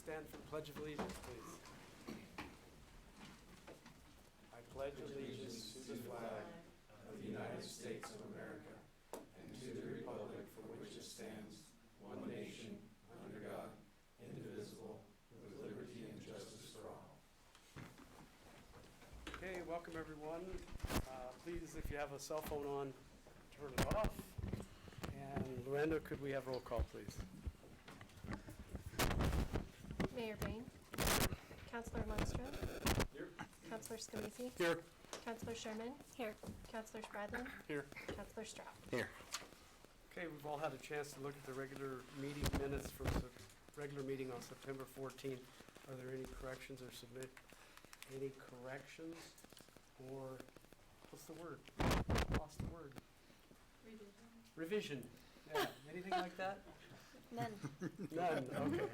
stand for the Pledge of Allegiance, please. I pledge allegiance to the flag of the United States of America and to the republic for which it stands, one nation, under God, indivisible, with liberty and justice for all. Okay, welcome everyone. Please, if you have a cell phone on, turn it off. And Lorenda, could we have roll call, please? Mayor Bain. Councilor Lundstrom. Here. Councilor Scalise. Here. Councilor Sherman. Here. Councilor Spradlin. Here. Councilor Straub. Here. Okay, we've all had a chance to look at the regular meeting minutes from the regular meeting on September 14th. Are there any corrections or any corrections or what's the word? Lost the word. Revision. Yeah, anything like that? None. None, okay.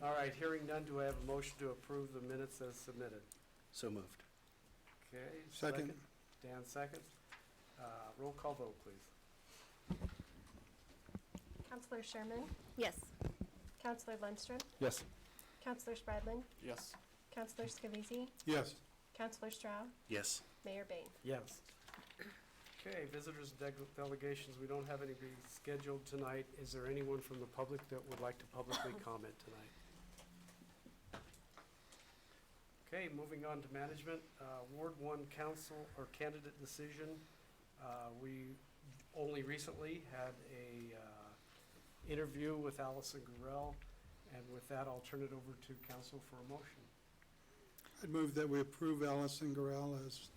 All right, hearing none, do I have a motion to approve the minutes as submitted? So moved. Okay. Second. Dan seconds. Roll call vote, please. Councilor Sherman. Yes. Councilor Lundstrom. Yes. Councilor Spradlin. Yes. Councilor Scalise. Yes. Councilor Straub. Yes. Mayor Bain. Yes. Okay, visitors and delegations, we don't have anybody scheduled tonight. Is there anyone from the public that would like to publicly comment tonight? Okay, moving on to management. Ward 1 council or candidate decision. We only recently had a interview with Allison Gurrell, and with that, I'll turn it over to council for a motion. I'd move that we approve Allison Gurrell as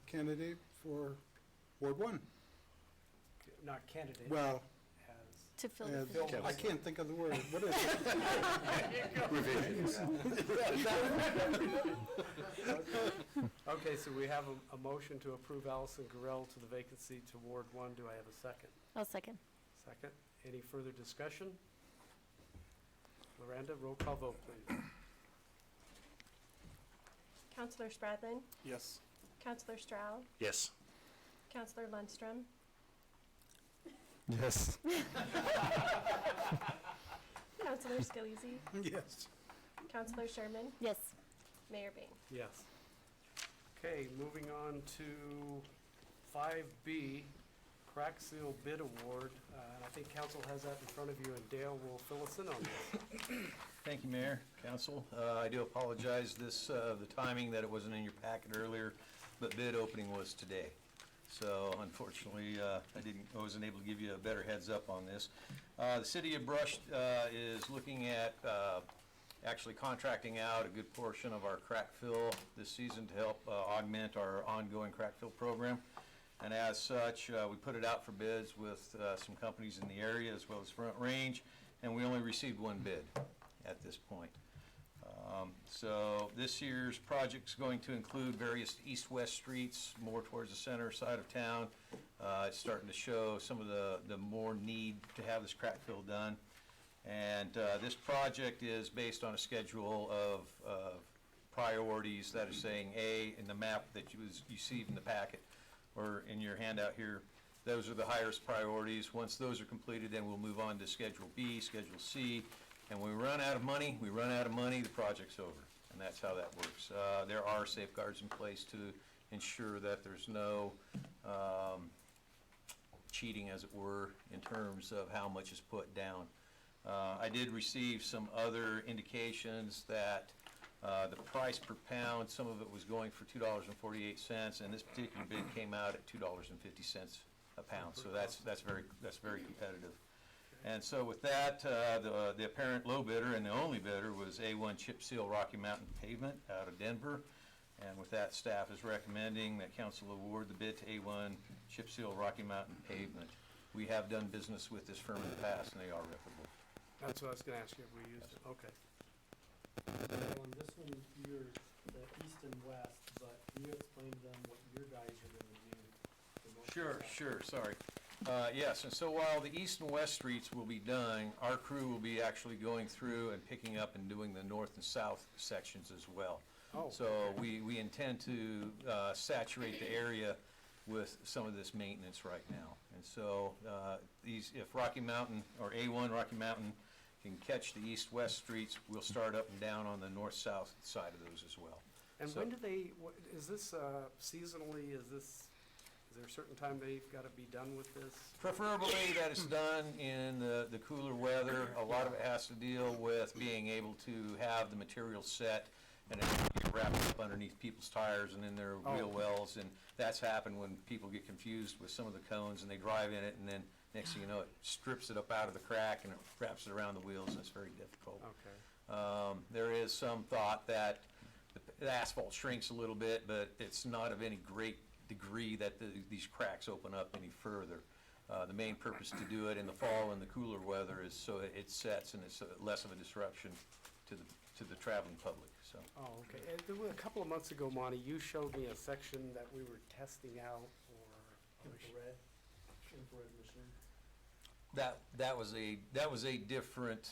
candidate for Ward 1. Not candidate. Well, as To fill as- the position. I can't think of the word. What is it? Okay, so we have a motion to approve Allison Gurrell to the vacancy to Ward 1. Do I have a second? I'll second. Second. Any further discussion? Lorenda, roll call vote, please. Councilor Spradlin. Yes. Councilor Straub. Yes. Councilor Lundstrom. Yes. Councilor Scalise. Yes. Councilor Sherman. Yes. Mayor Bain. Yes. Okay, moving on to 5B, Crack Seal Bid Award. And I think council has that in front of you, and Dale will fill us in on this. Thank you, Mayor, Council. I do apologize the timing that it wasn't in your packet earlier, but bid opening was today. So unfortunately, I wasn't able to give you a better heads up on this. The City of Brush is looking at actually contracting out a good portion of our crack fill this season to help augment our ongoing crack fill program. And as such, we put it out for bids with some companies in the area as well as Front Range, and we only received one bid at this point. So this year's project's going to include various east-west streets, more towards the center side of town. It's starting to show some of the more need to have this crack fill done. And this project is based on a schedule of priorities that is saying A in the map that you see in the packet or in your handout here. Those are the highest priorities. Once those are completed, then we'll move on to Schedule B, Schedule C. And when we run out of money, the project's over. And that's how that works. There are safeguards in place to ensure that there's no cheating, as it were, in terms of how much is put down. I did receive some other indications that the price per pound, some of it was going for $2.48, and this particular bid came out at $2.50 a pound. So that's very competitive. And so with that, the apparent low bidder and the only bidder was A1 Chip Seal Rocky Mountain Pavement out of Denver. And with that, staff is recommending that council award the bid to A1 Chip Seal Rocky Mountain Pavement. We have done business with this firm in the past, and they are reputable. That's what I was going to ask you if we used it. Okay. On this one, you're the east and west, but can you explain to them what your guys are going to do? Sure, sorry. Yes, and so while the east and west streets will be done, our crew will be actually going through and picking up and doing the north and south sections as well. Oh. So we intend to saturate the area with some of this maintenance right now. And so if Rocky Mountain or A1 Rocky Mountain can catch the east-west streets, we'll start up and down on the north-south side of those as well. And So- when do they, is this seasonally, is there a certain time they've got to be done with this? Preferably that it's done in the cooler weather. A lot of it has to deal with being able to have the material set and it get wrapped up underneath people's tires and in their Oh. wheel wells. And that's happened when people get confused with some of the cones and they drive in it and then next thing you know, it strips it up out of the crack and it wraps it around the wheels and it's very difficult. Okay. There is some thought that the asphalt shrinks a little bit, but it's not of any great degree that these cracks open up any further. The main purpose to do it in the fall and the cooler weather is so it sets and it's less of a disruption to the traveling public, so. Oh, okay. And there were a couple of months ago, Monty, you showed me a section that we were testing out Infrared machine. That was a different,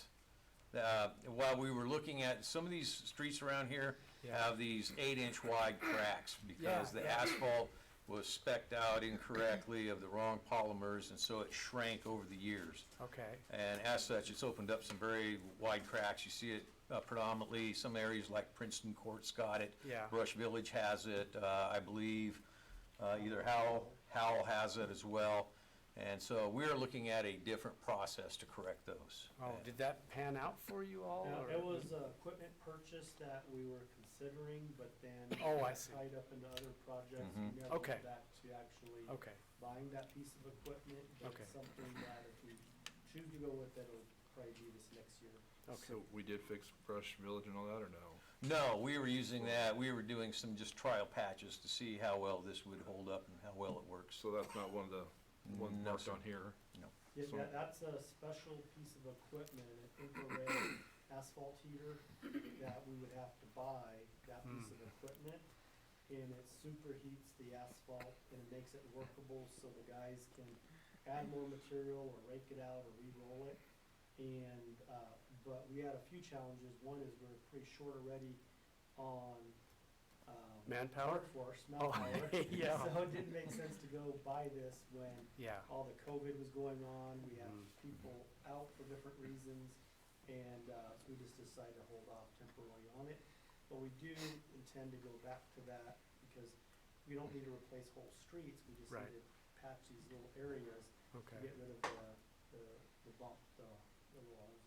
while we were looking at, some of these streets around here Yeah. have these 8-inch wide cracks because Yeah, the yeah. asphalt was spec'd out incorrectly of the wrong polymers, and so it shrank over the years. Okay. And as such, it's opened up some very wide cracks. You see it predominantly, some areas like Princeton Court's got it. Yeah. Brush Village has it, I believe, either Howell has it as well. And so we're looking at a different process to correct those. Oh, did that pan out for you all? Now, or- it was equipment purchase that we were considering, but then. Oh, I got see. Tied up into other projects. Mhm. We never Okay. went back to actually Okay, buying that piece of equipment. But Okay. it's something that if we choose to go with, it'll probably be this next year. okay. So we did fix Brush Village and all that, or no? No, we were using that, we were doing some just trial patches to see how well this would hold up and how well it works. So that's not one of the ones No, marked sir. on here? Yeah, So- that's a special piece of equipment, an infrared asphalt heater that we would have to buy, that piece of equipment. And it superheats the asphalt and it makes it workable so the guys can add more material or rake it out or re-roll it. And, but we had a few challenges. One is we're pretty short already on, Manpower? workforce, Oh, manpower. yeah. So it didn't make sense to go buy this when Yeah. all the COVID was going on, we have Mm. people out for different reasons, and, so we just decided to hold off temporarily on it. But we do intend to go back to that, because we don't need to replace whole streets, we just Right. need to patch these little areas to Okay. get rid of the bump, the walls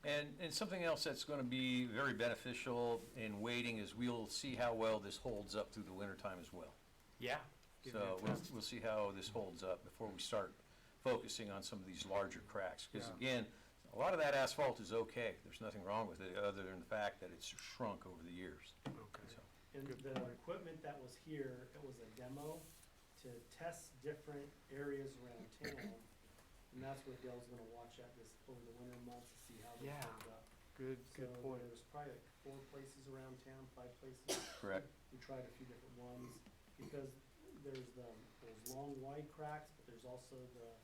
and. And something else that's gonna be very beneficial in waiting is we'll see how well this holds up through the wintertime as well. Yeah. Give me So a we'll, test. we'll see how this holds up before we start focusing on some of these larger cracks. Because Yeah. again, a lot of that asphalt is okay. There's nothing wrong with it, other than the fact that it's shrunk over the years. Okay. So, And Good the point. equipment that was here, it was a demo to test different areas around town. And that's what Dale's gonna watch at this over the winter months to see how they Yeah. hold up. Good point. So there's probably like 4 places around town, 5 places. correct. We tried a few different ones because there's those long wide cracks, but there's also the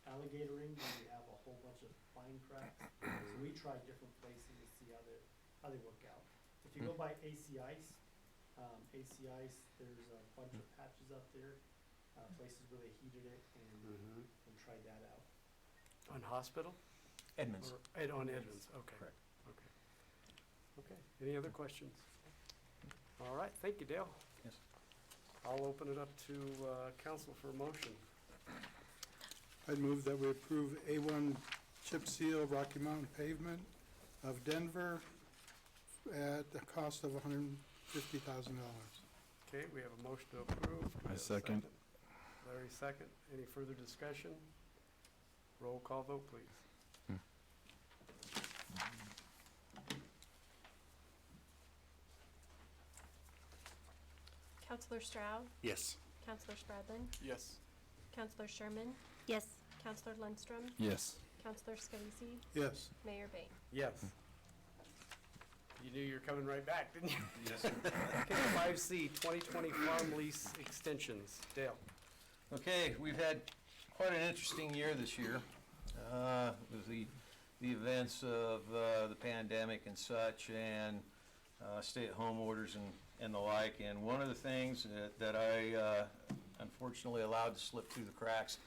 alligatoring where you have a whole bunch of fine cracks. So we tried different places to see how they work out. If you go by AC Ice, there's a bunch of patches up there, places where they heated it Mhm. and tried that out. On hospital? Edmonds. Or, on Edmonds, okay. Correct. Okay. Okay, any other questions? All right, thank you, Dale. Yes. I'll open it up to council for a motion. I'd move that we approve A1 chip seal Rocky Mountain pavement of Denver at the cost of $150,000. Okay, we have a motion to approve. Do we have a second. Larry, second. Any further discussion? Roll call vote, please. Counselor Stroud, Yes. Counselor Spradlin, Yes. Counselor Sherman, Yes. Counselor Lundstrom, Yes. Counselor Scalise, Yes. Mayor Bain. Yes. You knew you were coming right back, didn't you? Yes. Okay, 5C, 2020 farm lease extensions. Dale? Okay, we've had quite an interesting year this year, with the events of the pandemic and such, and stay-at-home orders and the like. And one of the things that I unfortunately allowed to slip through the cracks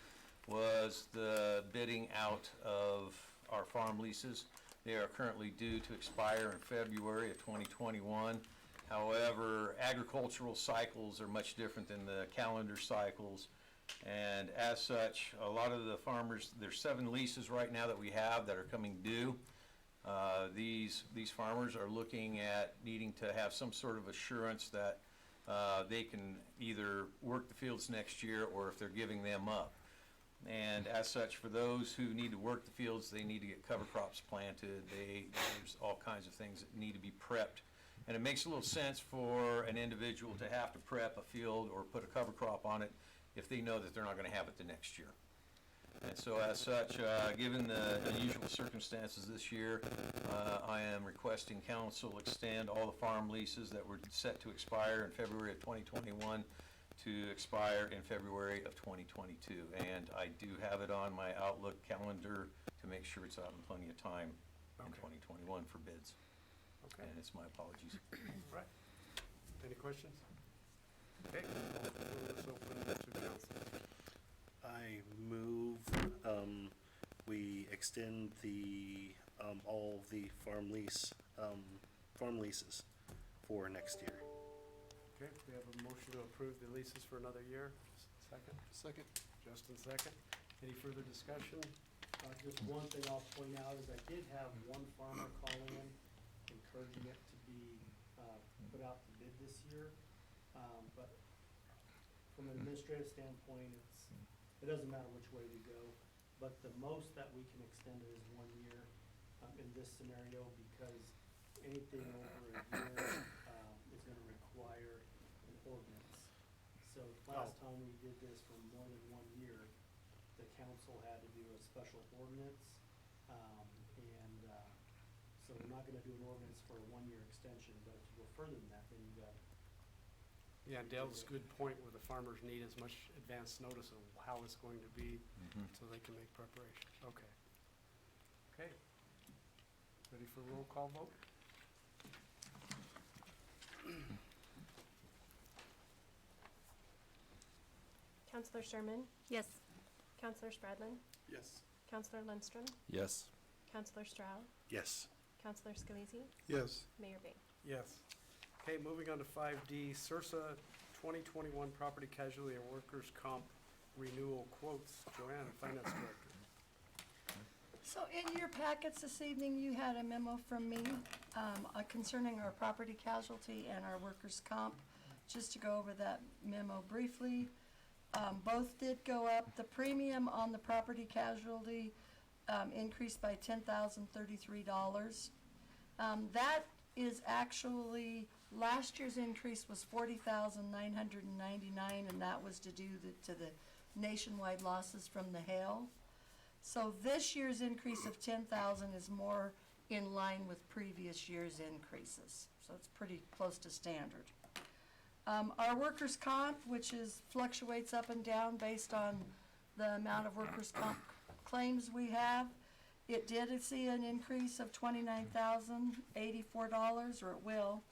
was the bidding out of our farm leases. They are currently due to expire in February of 2021. However, agricultural cycles are much different than the calendar cycles. And as such, a lot of the farmers, there's 7 leases right now that we have that are coming due. These farmers are looking at needing to have some sort of assurance that they can either work the fields next year, or if they're giving them up. And as such, for those who need to work the fields, they need to get cover crops planted. There's all kinds of things that need to be prepped. And it makes a little sense for an individual to have to prep a field or put a cover crop on it if they know that they're not going to have it the next year. And so as such, given the unusual circumstances this year, I am requesting council extend all the farm leases that were set to expire in February of 2021 to expire in February of 2022. And I do have it on my Outlook calendar to make sure it's out in plenty of time in Okay. 2021 for bids. Okay, And it's my apologies. right. Any questions? Okay, let's open it to council. I move, we extend the, all the farm leases for next year. Okay, we have a motion to approve the leases for another year. Second? Second. Justin, second. Any further discussion? Just one thing I'll point out is I did have one farmer call in encouraging it to be, put out to bid this year. But from an administrative standpoint, it doesn't matter which way we go. But the most that we can extend it is 1 year, in this scenario, because anything over a year, is gonna require an ordinance. So last time we did this for more than 1 year, the council had to do a special ordinance. So we're not gonna do an ordinance for a 1-year extension, but if you go further than that, then you got. Yeah, Dale's good point where the farmers need as much advance notice of how it's going to be so they can make preparations. Okay. Okay. Ready for roll call vote? Counselor Sherman? Yes. Counselor Spradlin? Yes. Counselor Lundstrom? Yes. Counselor Stroud? Yes. Counselor Scalisi? Yes. Mayor Bay? Yes. Okay, moving on to 5D, CIRSA 2021 Property Casualty and Workers' Comp Renewal Quotes. Joanne, Finance Director. So in your packets this evening, you had a memo from me concerning our property casualty and our workers' comp. Just to go over that memo briefly, both did go up. The premium on the property casualty increased by $10,033. That is actually, last year's increase was $40,999, and that was to do to the nationwide losses from the hail. So this year's increase of 10,000 is more in line with previous year's increases. So it's pretty close to standard. Our workers' comp, which fluctuates up and down based on the amount of workers' comp claims we have, it did see an increase of $29,084, or it will.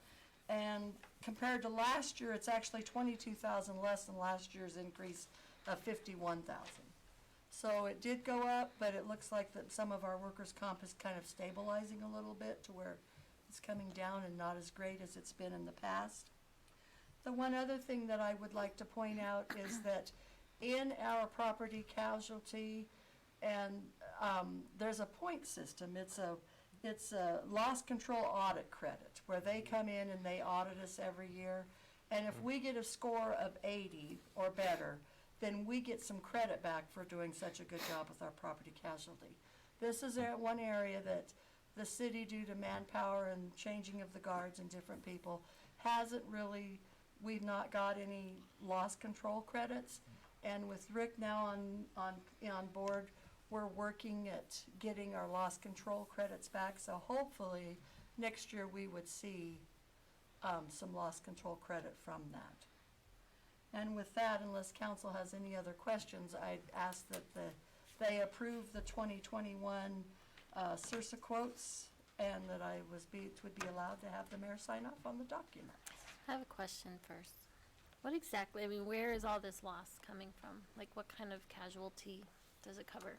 And compared to last year, it's actually $22,000 less than last year's increase of $51,000. So it did go up, but it looks like that some of our workers' comp is kind of stabilizing a little bit to where it's coming down and not as great as it's been in the past. The one other thing that I would like to point out is that in our property casualty, and there's a point system. It's a loss control audit credit where they come in and they audit us every year. And if we get a score of 80 or better, then we get some credit back for doing such a good job with our property casualty. This is one area that the city, due to manpower and changing of the guards and different people, hasn't really, we've not got any loss control credits. And with Rick now on board, we're working at getting our loss control credits back. So hopefully next year we would see some loss control credit from that. And with that, unless council has any other questions, I'd ask that they approve the 2021 CIRSA quotes, and that would be allowed to have the mayor sign off on the document. I have a question first. What exactly, where is all this loss coming from? Like, what kind of casualty does it cover?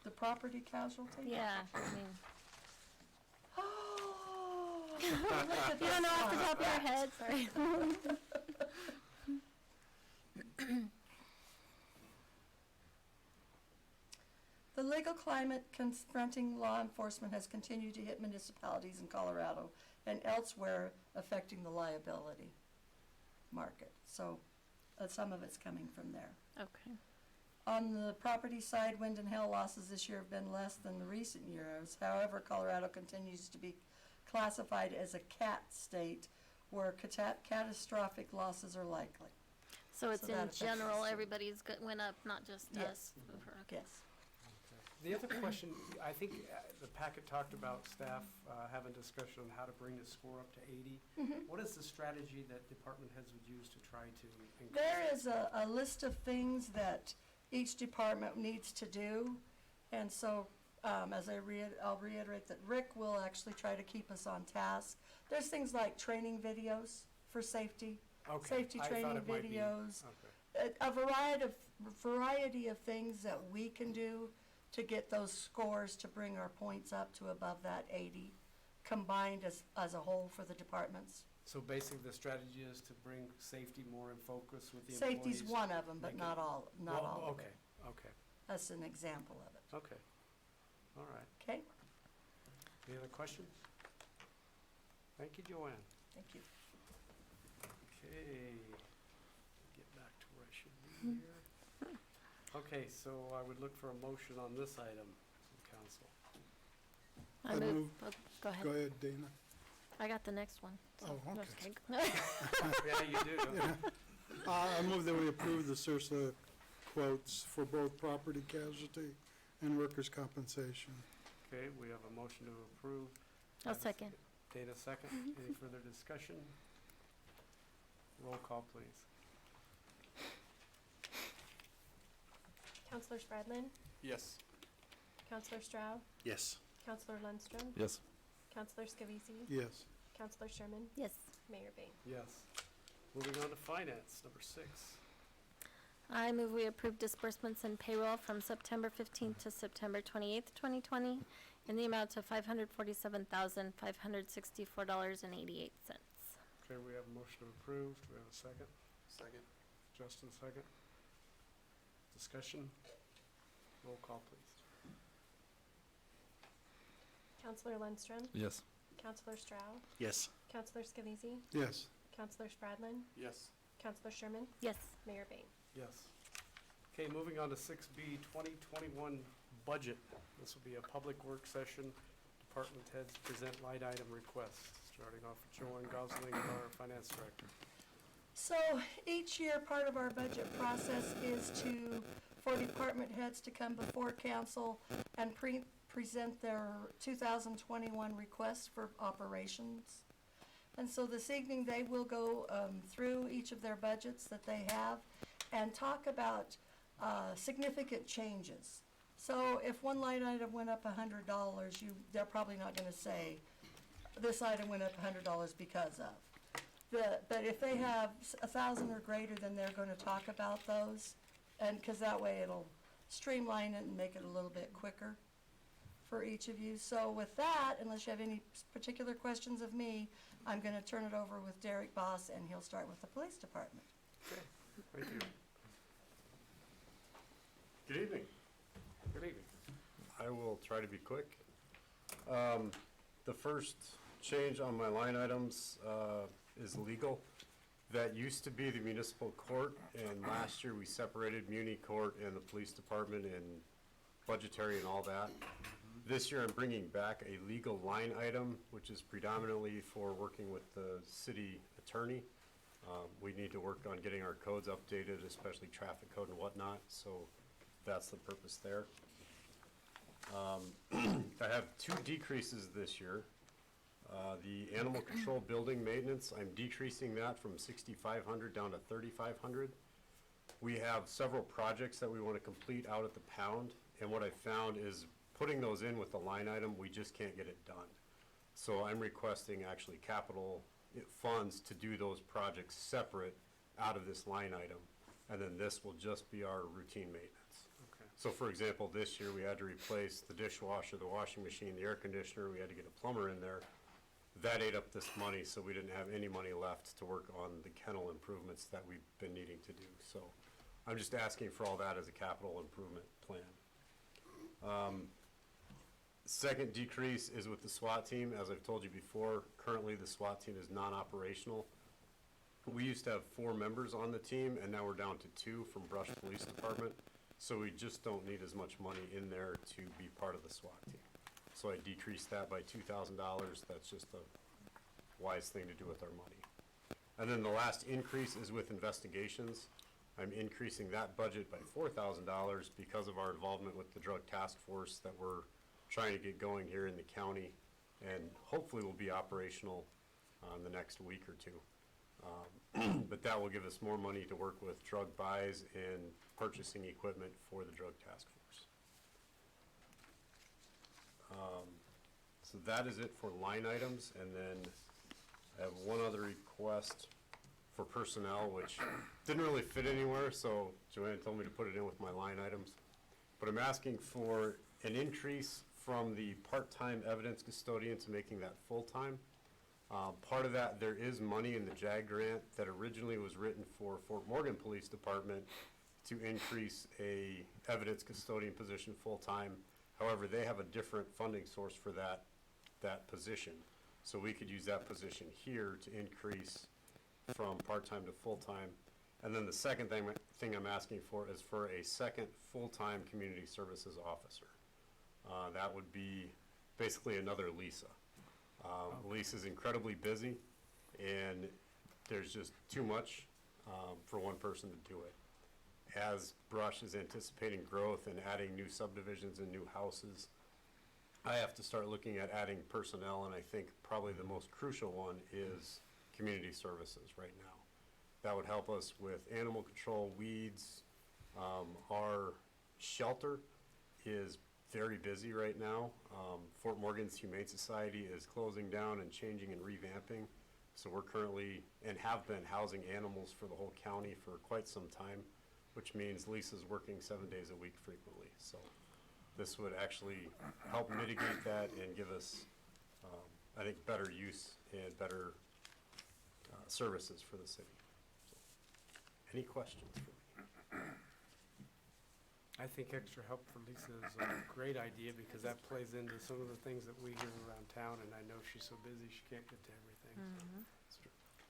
the property casualty? Yeah, I mean, Oh, you don't know off the top of your head, sorry. The legal climate confronting law enforcement has continued to hit municipalities in Colorado and elsewhere, affecting the liability market. So some of it's coming from there. Okay. On the property side, wind and hail losses this year have been less than the recent years. However, Colorado continues to be classified as a CAT state where catastrophic losses are likely. So it's So that in affects general, us. everybody's went up, not just Yes. us. Okay. Yes. The other question, I think the packet talked about staff having discussion on how to bring the score up to 80. What is the strategy that department heads would use to try to increase? There is a list of things that each department needs to do. And so, as I'll reiterate that Rick will actually try to keep us on task. There's things like training videos for safety, Okay, safety I thought training it might be- videos, Okay. a variety of things that we can do to get those scores to bring our points up to above that 80, combined as a whole for the departments. So basically, the strategy is to bring safety more in focus with the employees? Safety's one of them, but Make it- not all of Okay, it. okay, That's an example of it, okay. All right. okay? Any other questions? Thank you, Joanne. Thank you. Okay, get back to where I should be here. Okay, so I would look for a motion on this item from council. I I move, move- oh, go ahead. Go ahead, Dana. I got the next one. so Oh, no, okay. Yeah, you do, don't you? I move that we approve the CIRSA quotes for both property casualty and workers' compensation. Okay, we have a motion to approve. I'll Have a second. Dana, second. Any further discussion? Roll call, please. Counselor Spradlin, Yes. Counselor Stroud, Yes. Counselor Lundstrom, Yes. Counselor Scavisi, Yes. Counselor Sherman, Yes. Mayor Bain. Yes. Moving on to finance, number 6. I move we approve disbursements and payroll from September 15th to September 28th, 2020, in the amount of $547,564.88. Okay, we have a motion to approve. Do we have a second? Second. Justin, second. Discussion? Roll call, please. Counselor Lundstrom, Yes. Counselor Stroud, Yes. Counselor Scavisi, Yes. Counselor Spradlin, Yes. Counselor Sherman, Yes. Mayor Bain. Yes. Okay, moving on to 6B, 2021 budget. This will be a public work session. Department heads present line item requests, starting off with Joanne Gosling, our finance director. So each year, part of our budget process is for department heads to come before council and present their 2021 requests for operations. And so this evening, they will go through each of their budgets that they have and talk about significant changes. So if one line item went up $100, they're probably not gonna say, this item went up $100 because of. But if they have 1,000 or greater, then they're gonna talk about those, and, cause that way it'll streamline it and make it a little bit quicker for each of you. So with that, unless you have any particular questions of me, I'm gonna turn it over with Derek Boss, and he'll start with the police department. Okay, thank you. Good evening. Good evening. I will try to be quick. The first change on my line items is legal. That used to be the municipal court, and last year we separated muni court and the police department and budgetary and all that. This year I'm bringing back a legal line item, which is predominantly for working with the city attorney. We need to work on getting our codes updated, especially traffic code and whatnot, so that's the purpose there. I have 2 decreases this year. The animal control building maintenance, I'm decreasing that from 6,500 down to 3,500. We have several projects that we want to complete out at the pound, and what I found is putting those in with the line item, we just can't get it done. So I'm requesting actually capital funds to do those projects separate out of this line item, and then this will just be our routine maintenance. Okay. So for example, this year we had to replace the dishwasher, the washing machine, the air conditioner, we had to get a plumber in there. That ate up this money, so we didn't have any money left to work on the kennel improvements that we've been needing to do. So I'm just asking for all that as a capital improvement plan. Second decrease is with the SWAT team. As I've told you before, currently the SWAT team is non-operational. We used to have 4 members on the team, and now we're down to 2 from Brush Police Department. So we just don't need as much money in there to be part of the SWAT team. So I decreased that by $2,000. That's just a wise thing to do with our money. And then the last increase is with investigations. I'm increasing that budget by $4,000 because of our involvement with the drug task force that we're trying to get going here in the county, and hopefully will be operational in the next week or 2. But that will give us more money to work with drug buys and purchasing equipment for the drug task force. So that is it for line items, and then I have one other request for personnel, which didn't really fit anywhere, so Joanne told me to put it in with my line items. But I'm asking for an increase from the part-time evidence custodian to making that full-time. Part of that, there is money in the JAG grant that originally was written for Fort Morgan Police Department to increase a evidence custodian position full-time. However, they have a different funding source for that position. So we could use that position here to increase from part-time to full-time. And then the second thing I'm asking for is for a second full-time community services officer. That would be basically another Lisa. Lisa's incredibly busy, and there's just too much for one person to do it. As Brush is anticipating growth and adding new subdivisions and new houses, I have to start looking at adding personnel, and I think probably the most crucial one is community services right now. That would help us with animal control, weeds. Our shelter is very busy right now. Fort Morgan's Humane Society is closing down and changing and revamping. So we're currently, and have been, housing animals for the whole county for quite some time, which means Lisa's working 7 days a week frequently. So this would actually help mitigate that and give us, I think, better use and better services for the city. So, any questions for me? I think extra help for Lisa is a great idea, because that plays into some of the things that we hear around town, and I know she's so busy she can't get to everything.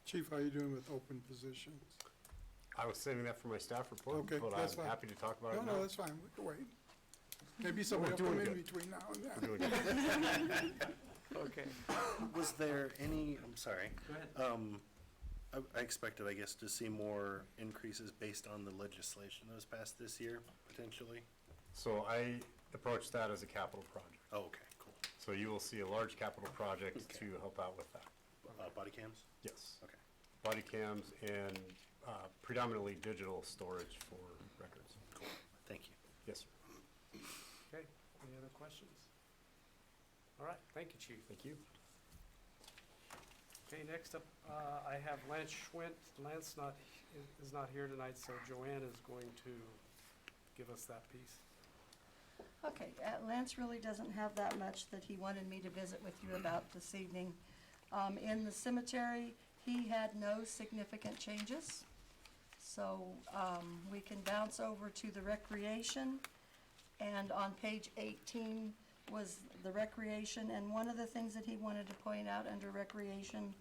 Chief, how are you doing with open positions? I was saving that for my staff report, Okay, but that's I'm fine. happy to talk about it now. No, that's fine, we can wait. Maybe somebody will doing come in good. between now and then. We're doing good. Okay, Was there any, I'm sorry, go ahead. I expected, I guess, to see more increases based on the legislation that was passed this year, potentially? So I approached that as a capital project. Oh, okay, cool. So you will see a large capital project Okay. to help out with that. Body cams? Yes. Okay. Body cams and predominantly digital storage for records. Cool, thank you. Yes, sir. Okay, any other questions? All right, thank you, Chief. Thank you. Okay, next up, I have Lance Schwint. Lance is not here tonight, so Joanne is going to give us that piece. Okay, Lance really doesn't have that much that he wanted me to visit with you about this evening. In the cemetery, he had no significant changes. So, we can bounce over to the recreation, and on page 18 was the recreation, and one of the things that he wanted to point out under recreation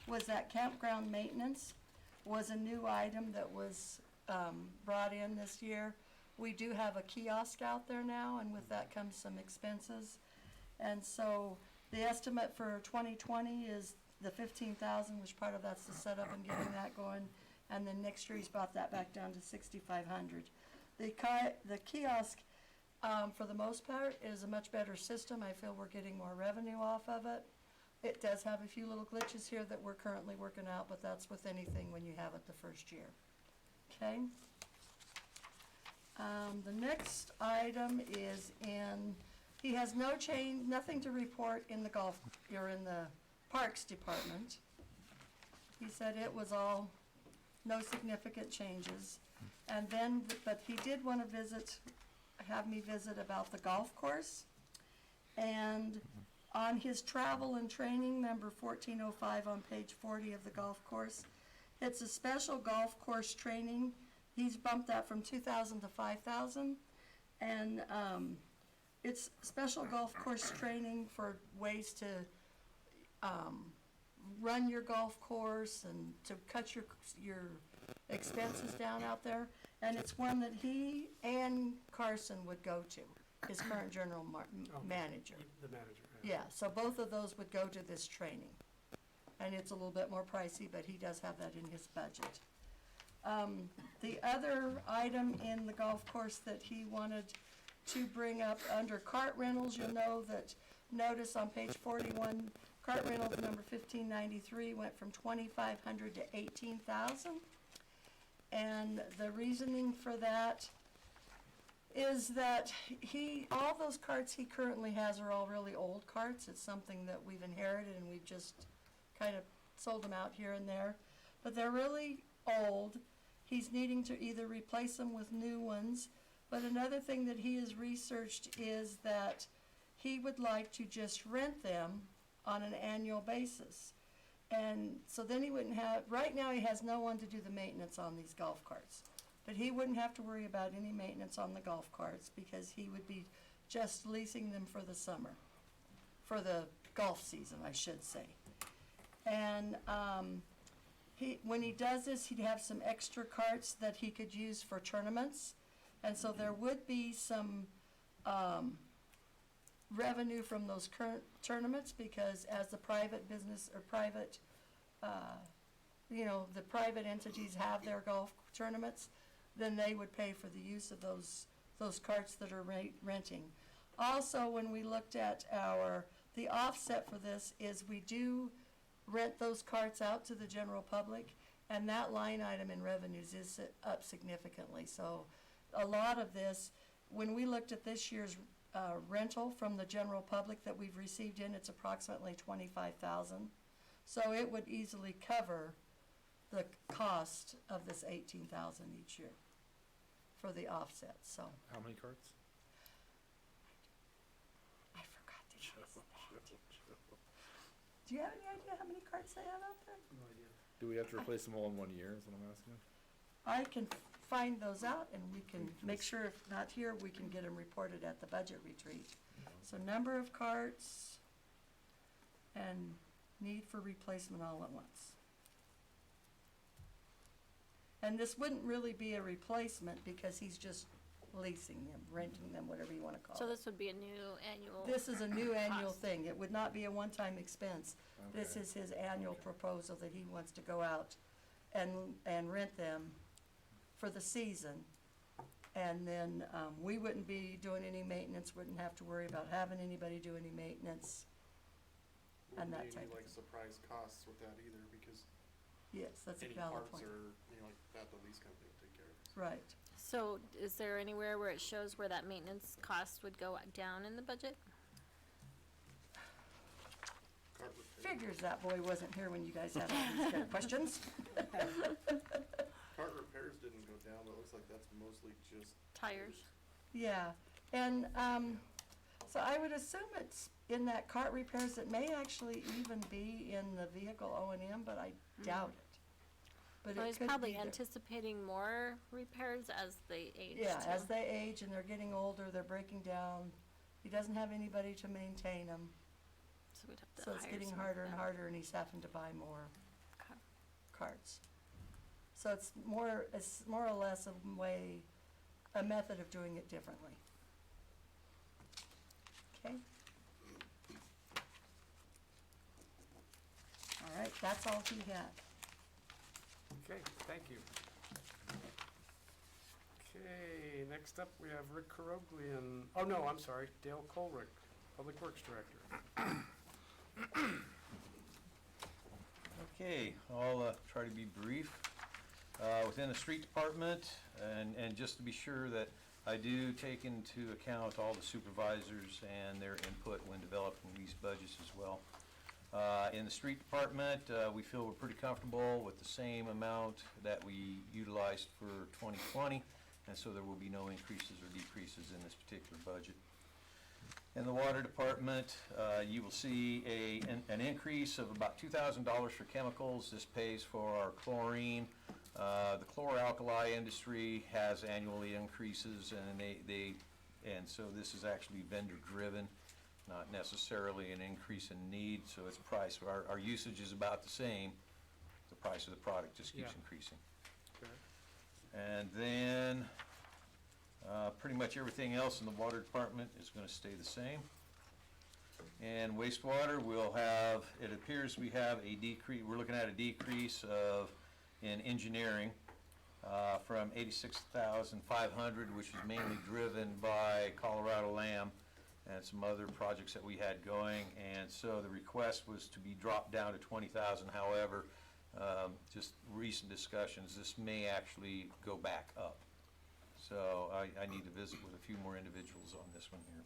was that campground maintenance was a new item that was, brought in this year. We do have a kiosk out there now, and with that comes some expenses. And so the estimate for 2020 is the 15,000, which part of that's the setup and getting that going. And then next year he's brought that back down to 6,500. The kiosk, for the most part, is a much better system. I feel we're getting more revenue off of it. It does have a few little glitches here that we're currently working out, but that's with anything when you have it the first year. Okay? The next item is he has no change, nothing to report in the Parks Department. He said it was all, no significant changes. And then, but he did want to visit, have me visit about the golf course. And on his travel and training, number 1405 on page 40 of the golf course, it's a special golf course training. He's bumped that from 2,000 to 5,000. And it's special golf course training for ways to run your golf course and to cut your expenses down out there. And it's one that he and Carson would go to, his current general manager. The manager. Yeah, so both of those would go to this training. And it's a little bit more pricey, but he does have that in his budget. The other item in the golf course that he wanted to bring up under cart rentals, you'll know that, notice on page 41, cart rentals number 1593 went from 2,500 to 18,000. And the reasoning for that is that all those carts he currently has are all really old carts. It's something that we've inherited and we've just kind of sold them out here and there. But they're really old. He's needing to either replace them with new ones. But another thing that he has researched is that he would like to just rent them on an annual basis. And so then he wouldn't have, right now he has no one to do the maintenance on these golf carts. But he wouldn't have to worry about any maintenance on the golf carts because he would be just leasing them for the summer, for the golf season, I should say. And when he does this, he'd have some extra carts that he could use for tournaments. And so there would be some revenue from those current tournaments because as the private business or private, the private entities have their golf tournaments, then they would pay for the use of those carts that are renting. Also, when we looked at the offset for this is we do rent those carts out to the general public, and that line item in revenues is up significantly. So a lot of this, when we looked at this year's rental from the general public that we've received in, it's approximately 25,000. So it would easily cover the cost of this 18,000 each year for the offset. So How many carts? I forgot to ask that. Do you have any idea how many carts they have out there? No idea. Do we have to replace them all in 1 year, is what I'm asking? I can find those out and we can make sure if not here, we can get them reported at the budget retreat. So number of carts and need for replacement all at once. And this wouldn't really be a replacement because he's just leasing them, renting them, whatever you want to call So it. this would be a new annual. This is a new annual cost. thing. It would not be a one-time expense. This Okay. is his annual proposal that he wants to go out and rent them for the season. And then we wouldn't be doing any maintenance, wouldn't have to worry about having anybody do any maintenance. And that type of like thing. surprise costs with that either, because Yes, that's a any valid parts point. are, like that the lease company will take care of. Right. So is there anywhere where it shows where that maintenance cost would go down in the budget? Cart repair. Figures that boy wasn't here when you guys had all these good questions. Cart repairs didn't go down, but it looks like that's mostly just. Tires? Yeah, and so I would assume it's in that cart repairs. It may actually even be in the vehicle O&M, but I doubt it. But Well, it he's could probably be there. anticipating more repairs as they age Yeah, too. as they age and they're getting older, they're breaking down. He doesn't have anybody to maintain them, So we'd have to so it's hire getting someone harder for and that. harder, and he's having to buy more Okay. carts. So it's more or less a method of doing it differently. Okay? All right, that's all he had. Okay, thank you. Okay, next up, we have Rick Karoglian, oh no, I'm sorry, Dale Colrick, Public Works Director. Okay, I'll try to be brief. Within the street department, and just to be sure that I do take into account all the supervisors and their input when developing these budgets as well. In the street department, we feel we're pretty comfortable with the same amount that we utilized for 2020, and so there will be no increases or decreases in this particular budget. In the water department, you will see an increase of about $2,000 for chemicals. This pays for our chlorine. The chlor-alkali industry has annually increases, and so this is actually vendor-driven, not necessarily an increase in need, so its price, our usage is about the same. The price of the product just keeps Yeah. increasing. Okay. And then, pretty much everything else in the water department is gonna stay the same. And wastewater, we'll have, it appears we have a decrease, we're looking at a decrease in engineering, from 86,500, which was mainly driven by Colorado Lamb and some other projects that we had going. And so the request was to be dropped down to 20,000. However, just recent discussions, this may actually go back up. So I need to visit with a few more individuals on this one here.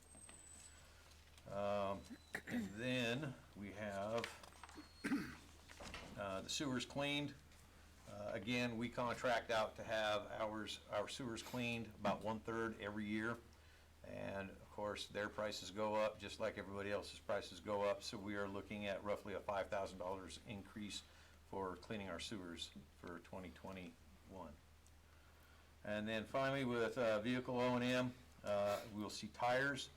And then we have the sewers cleaned. Again, we contract out to have our sewers cleaned about 1/3 every year. And of course, their prices go up just like everybody else's prices go up. So we are looking at roughly a $5,000 increase for cleaning our sewers for 2021. And then finally, with vehicle O&M, we will see tires.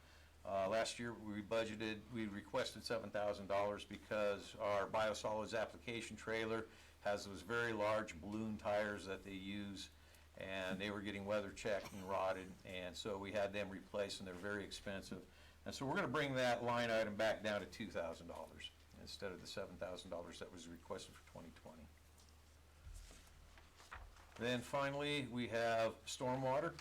Last year, we requested $7,000 because our biosolids application trailer has those very large balloon tires that they use, and they were getting weather checked and rotted, and so we had them replaced, and they're very expensive. And so we're gonna bring that line item back down to $2,000 instead of the $7,000 that was requested for 2020. Then finally, we have stormwater.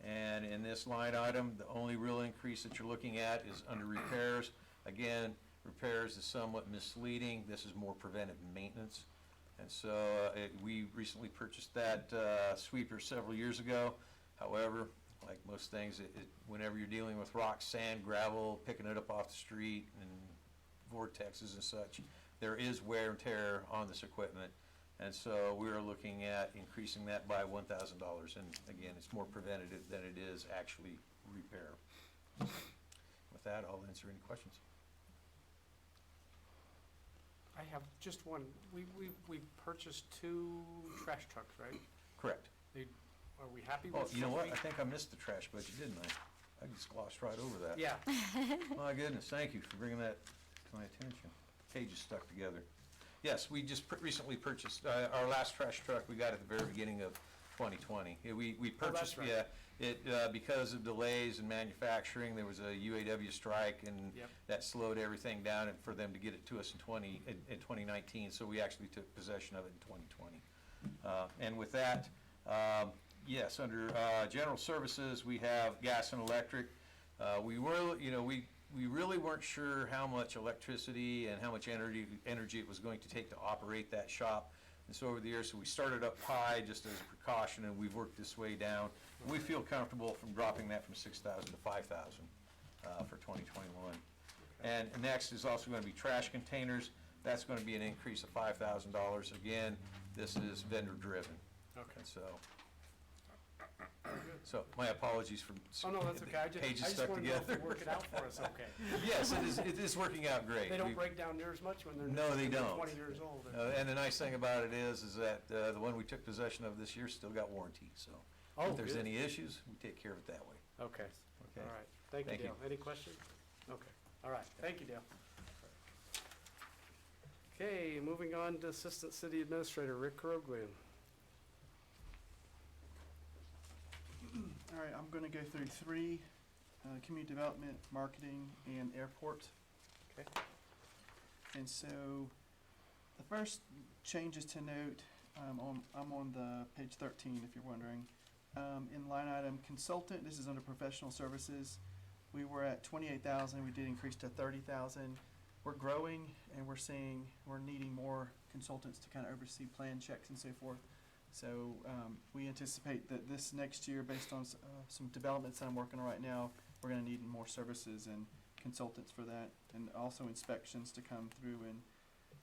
And in this line item, the only real increase that you're looking at is under repairs. Again, repairs is somewhat misleading. This is more preventive maintenance. And so we recently purchased that sweeper several years ago. However, like most things, whenever you're dealing with rock, sand, gravel, picking it up off the street and vortexes and such, there is wear and tear on this equipment. And so we are looking at increasing that by $1,000. And again, it's more preventative than it is actually repair. With that, I'll answer any questions. I have just one. We purchased 2 trash trucks, right? Correct. Are we happy Oh, with? you know what? I think I missed the trash budget, didn't I? I just glossed right over that. Yeah. My goodness, thank you for bringing that to my attention. Pages stuck together. Yes, we just recently purchased, our last trash truck we got at the very beginning of 2020. We purchased, right. because of delays in manufacturing, there was a UAW strike, and Yep. that slowed everything down, and for them to get it to us in 2019, so we actually took possession of it in 2020. And with that, yes, under general services, we have gas and electric. We really weren't sure how much electricity and how much energy it was going to take to operate that shop. And so over the years, so we started up high just as a precaution, and we've worked this way down. We feel comfortable from dropping that from 6,000 to 5,000 for 2021. And next is also going to be trash containers. That's going to be an increase of $5,000. Again, this is vendor driven. Okay. And so my apologies for Oh, no, that's okay. I pages just stuck wanted to know if together. they work it out for us, okay. Yes, it is working out great. They don't We- break down near as much when they're. No, they don't. 20 years old. And the nice thing about it is that the one we took possession of this year still got warranty, so Oh, if there's good. any issues, we take care of it that way. Okay, Okay. all right. Thank you, Thank you. Dale. Any questions? Okay, all right. Thank you, Dale. Okay, moving on to Assistant City Administrator Rick Kroglin. All right, I'm going to go through 3, community development, marketing, and airport. Okay. And so the first changes to note, I'm on the page 13 if you're wondering. In line item consultant, this is under professional services. We were at 28,000, we did increase to 30,000. We're growing and we're needing more consultants to kind of oversee plan checks and so forth. So we anticipate that this next year, based on some developments that I'm working on right now, we're going to need more services and consultants for that, and also inspections to come through, and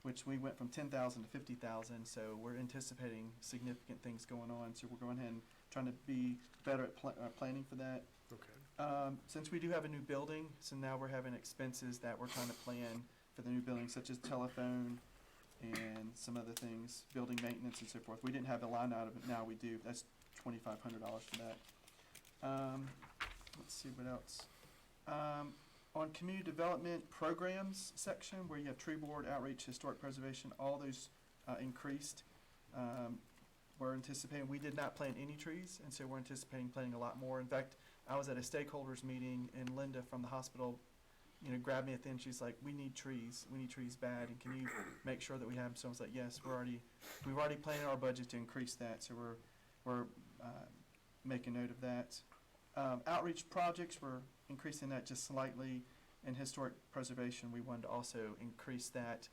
which we went from 10,000 to 50,000. So we're anticipating significant things going on. So we're going ahead and trying to be better at planning for that. Okay. Since we do have a new building, so now we're having expenses that we're trying to plan for the new building, such as telephone and some other things, building maintenance and so forth. We didn't have a line item, but now we do. That's $2,500 for that. Let's see what else. On community development programs section, where you have tree board, outreach, historic preservation, all those increased. We're anticipating, we did not plant any trees, and so we're anticipating planting a lot more. In fact, I was at a stakeholders meeting, and Linda from the hospital, grabbed me at the end. She's like, "We need trees bad, and can you make sure that we have them?" So I was like, "Yes, we've already planned our budget to increase that, so we're making note of that." Outreach projects, we're increasing that just slightly. And historic preservation, we wanted to also increase that.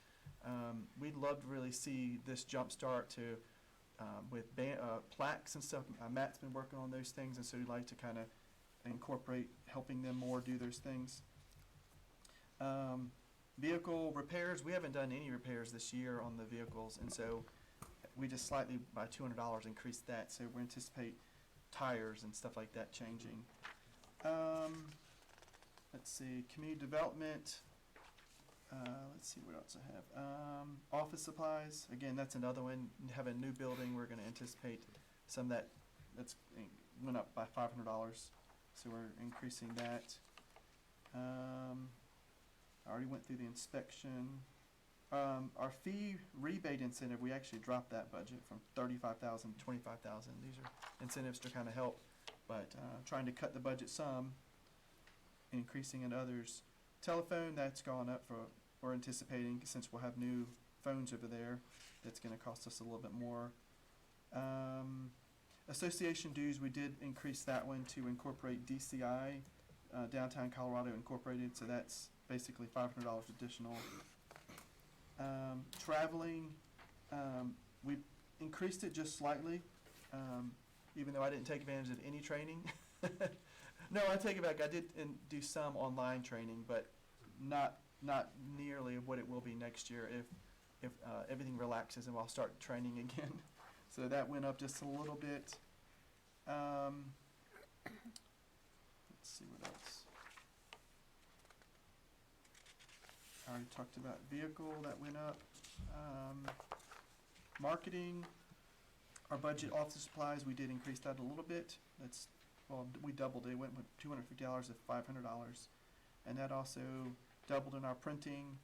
We'd love to really see this jump start to with plaques and stuff. Matt's been working on those things, and so we'd like to kind of incorporate helping them more do those things. Vehicle repairs, we haven't done any repairs this year on the vehicles, and so we just slightly by $200 increased that, so we anticipate tires and stuff like that changing. Let's see, community development, let's see what else I have. Office supplies, again, that's another one. Have a new building, we're gonna anticipate some that's went up by $500, so we're increasing that. I already went through the inspection. Our fee rebate incentive, we actually dropped that budget from $35,000 to $25,000. These are incentives to kind of help, but trying to cut the budget some, increasing in others. Telephone, that's gone up we're anticipating, since we'll have new phones over there, that's going to cost us a little bit more. Association dues, we did increase that one to incorporate DCI, Downtown Colorado Incorporated, so that's basically $500 additional. Traveling, we increased it just slightly, even though I didn't take advantage of any training. No, I take it back. I did do some online training, but not nearly what it will be next year if everything relaxes and I'll start training again. So that went up just a little bit. Let's see what else. I already talked about vehicle, that went up. Marketing, our budget office supplies, we did increase that a little bit. We doubled it. It went from $250 to $500. And that also doubled in our printing,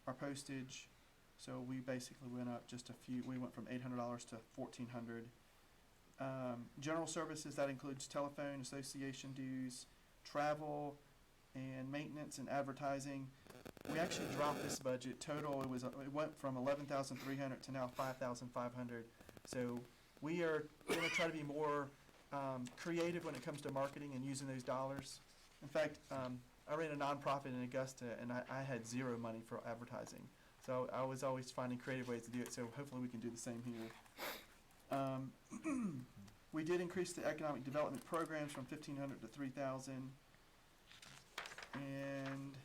our postage. So we basically went up just a few. We went from $800 to $1,400. General services, that includes telephone, association dues, travel, and maintenance and advertising. We actually dropped this budget total. It went from $11,300 to now $5,500. So we are going to try to be more creative when it comes to marketing and using those dollars. In fact, I ran a nonprofit in Augusta, and I had zero money for advertising. So I was always finding creative ways to do it. So hopefully we can do the same here. We did increase the economic development programs from $1,500 to $3,000, and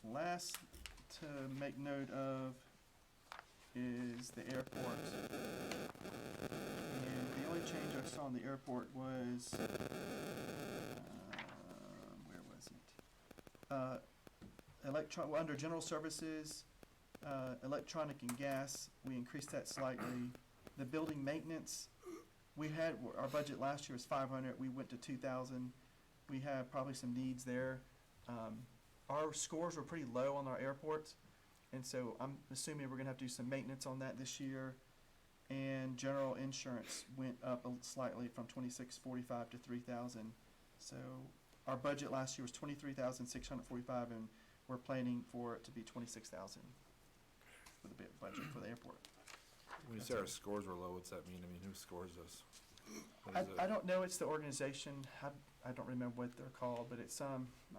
last to make note of is the airport. And the only change I saw in the airport was, where was it? Under general services, electronic and gas, we increased that slightly. The building maintenance, our budget last year was $500, we went to $2,000. We have probably some needs there. Our scores were pretty low on our airports, and so I'm assuming we're going to have to do some maintenance on that this year. And general insurance went up slightly from $2,645 to $3,000. So our budget last year was $23,645, and we're planning for it to be $26,000 for the budget for the airport. When you say our scores were low, what's that mean? I mean, who scores us? I don't know. It's the organization. I don't remember what they're called, but it's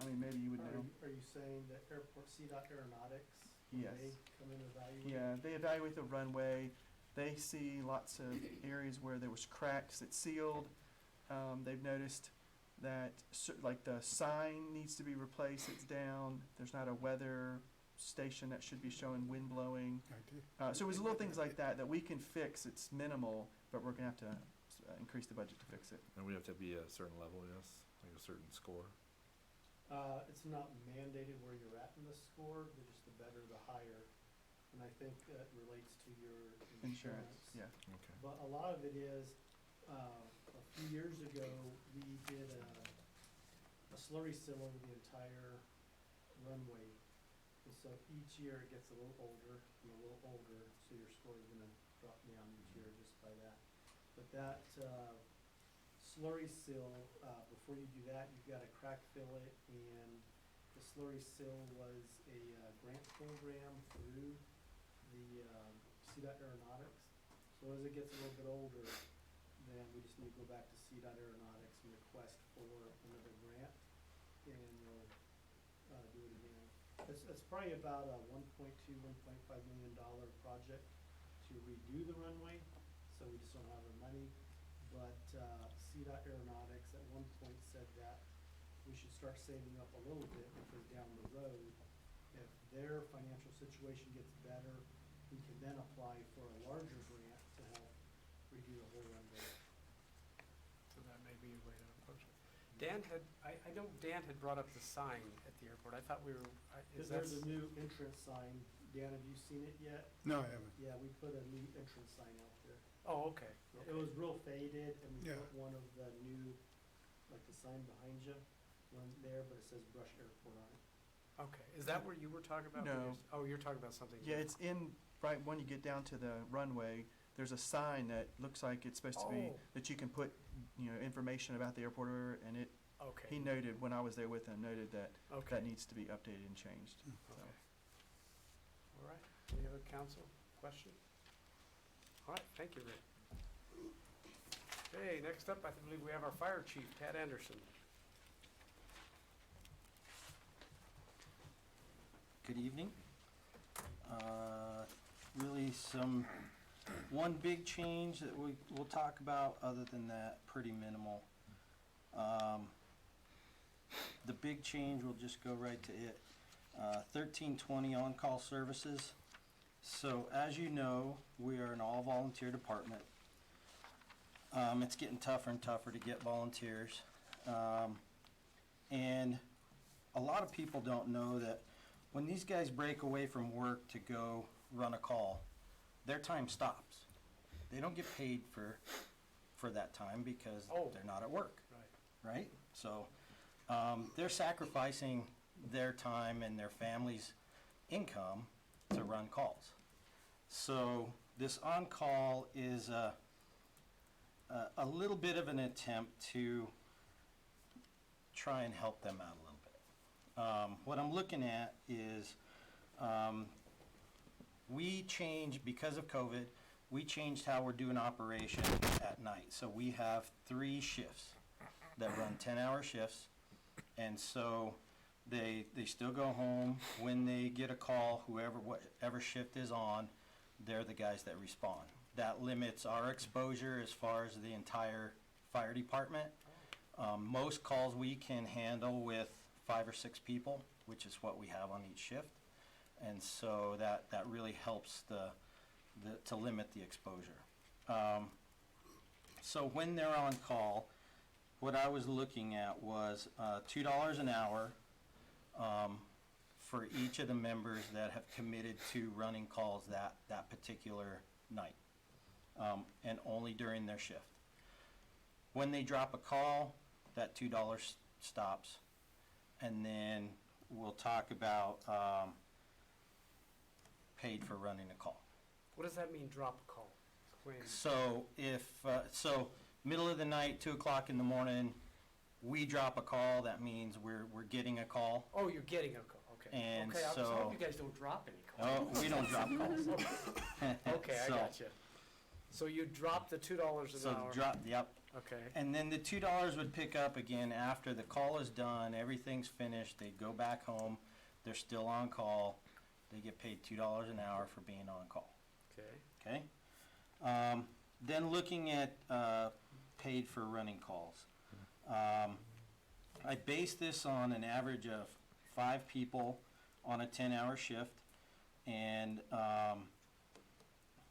maybe you would know. Are you saying that airport CDOT Aeronautics? Yes. They come in and evaluate? Yeah, they evaluate the runway. They see lots of areas where there was cracks that sealed. They've noticed that, like the sign needs to be replaced, it's down, there's not a weather station that should be showing wind blowing. So it was little things like that we can fix, it's minimal, but we're gonna have to increase the budget to fix it. And we have to be a certain level, yes, like a certain score. It's not mandated where you're at in the score, but just the better, the higher. And I think that relates to your insurance. Yeah. Okay. But a lot of it is, a few years ago, we did a slurry seal over the entire runway. And so each year it gets a little older and a little older, so your score is gonna drop down each year just by that. But that, slurry seal, before you do that, you've gotta crack fill it, and the slurry seal was a grant program through the CDOT Aeronautics. So as it gets a little bit older, then we just need to go back to CDOT Aeronautics and request for another grant, and we'll do it again. It's probably about a $1.5 million project to redo the runway, so we just don't have the money. But CDOT Aeronautics at one point said that we should start saving up a little bit, because down the road, if their financial situation gets better, we can then apply for a larger grant to help redo the whole runway. So that may be a way to approach it. Dan had, I know Dan had brought up the sign at the airport. I thought we were, is that? There's a new entrance sign. Dan, have you seen it yet? No, I haven't. Yeah, we put a new entrance sign out there. Oh, okay. It was real faded, and we Yeah. put one of the new, like the sign behind you, one there, but it says Brush Airport on it. Okay, is that what you were talking about? No. Oh, you're talking about something. Yeah, it's in, right when you get down to the runway, there's a sign that looks like it's supposed to be, Oh. that you can put, information about the airport, and he Okay, noted, when I was there with him, noted that okay, that needs to be updated and changed. So. okay. All right, any other council question? All right, thank you, Rick. Okay, next up, I believe we have our fire chief, Tad Anderson. Good evening. Really one big change that we'll talk about, other than that, pretty minimal. The big change, we'll just go right to it. 1320 on-call services. So as you know, we are an all-volunteer department. It's getting tougher and tougher to get volunteers. And a lot of people don't know that when these guys break away from work to go run a call, their time stops. They don't get paid for that time because they're not at work, Right. right? So they're sacrificing their time and their family's income to run calls. So this on-call is a little bit of an attempt to try and help them out a little bit. What I'm looking at is we changed, because of COVID, we changed how we're doing operation at night. So we have 3 shifts that run 10-hour shifts, and so they still go home. When they get a call, whatever shift is on, they're the guys that respond. That limits our exposure as far as the entire fire department. Most calls we can handle with 5 or 6 people, which is what we have on each shift. And so that really helps to limit the exposure. So when they're on call, what I was looking at was $2 an hour for each of the members that have committed to running calls that particular night, and only during their shift. When they drop a call, that $2 stops, and then we'll talk about paid for running a call. What does that mean, drop a call? Explain. So if, middle of the night, 2 o'clock in the morning, we drop a call, that means we're getting a call. Oh, you're getting a call, okay. And Okay, I so- hope you guys don't drop any calls. Oh, we don't drop calls. Okay, I So- got you. So you drop the $2 an So hour? yep. Okay, And then the $2 would pick up again after the call is done, everything's finished, they go back home, they're still on call, they get paid $2 an hour for being on call, okay. okay? Then looking at paid for running calls. I base this on an average of 5 people on a 10-hour shift, and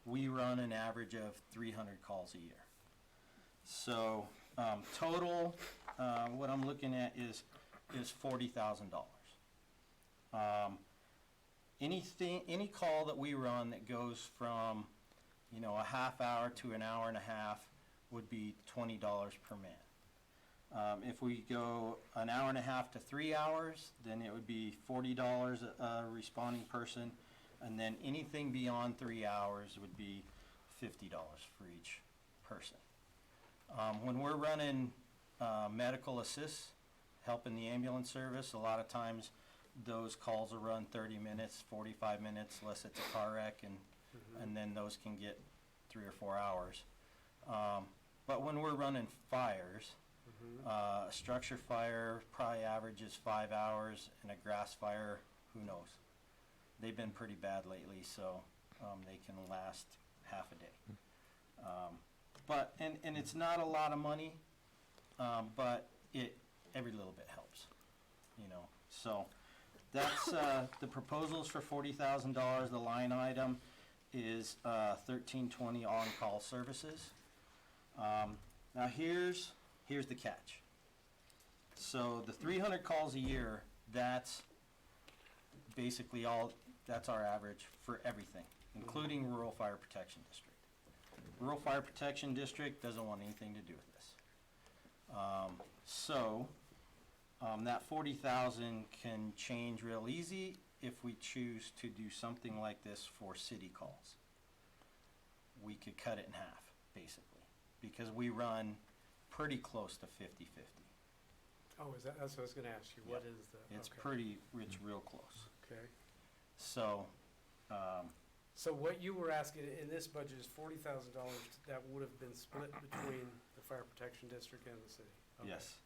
we run an average of 300 calls a year. So total, what I'm looking at is $40,000. Any call that we run that goes from, a half hour to an hour and a half would be $20 per man. If we go an hour and a half to 3 hours, then it would be $40 a responding person, and then anything beyond 3 hours would be $50 for each person. When we're running medical assists, helping the ambulance service, a lot of times those calls will run 30 minutes, 45 minutes, unless it's a car wreck, and then those can get 3 or 4 hours. But when we're running fires, a structure fire probably averages 5 hours, and a grass fire, who knows? They've been pretty bad lately, so they can last half a day. And it's not a lot of money, but every little bit helps, So that's the proposals for $40,000. The line item is $1320 on-call services. Now here's the catch. So the 300 calls a year, that's basically that's our average for everything, including Rural Fire Protection District. Rural Fire Protection District doesn't want anything to do with this. That 40,000 can change real easy if we choose to do something like this for city calls. We could cut it in half, basically, because we run pretty close to 50-50. Oh, that's what I was gonna ask you, what is the? It's okay. it's real close. Okay. So, So what you were asking in this budget is $40,000 that would have been split between the fire protection district and the city? Okay. yes.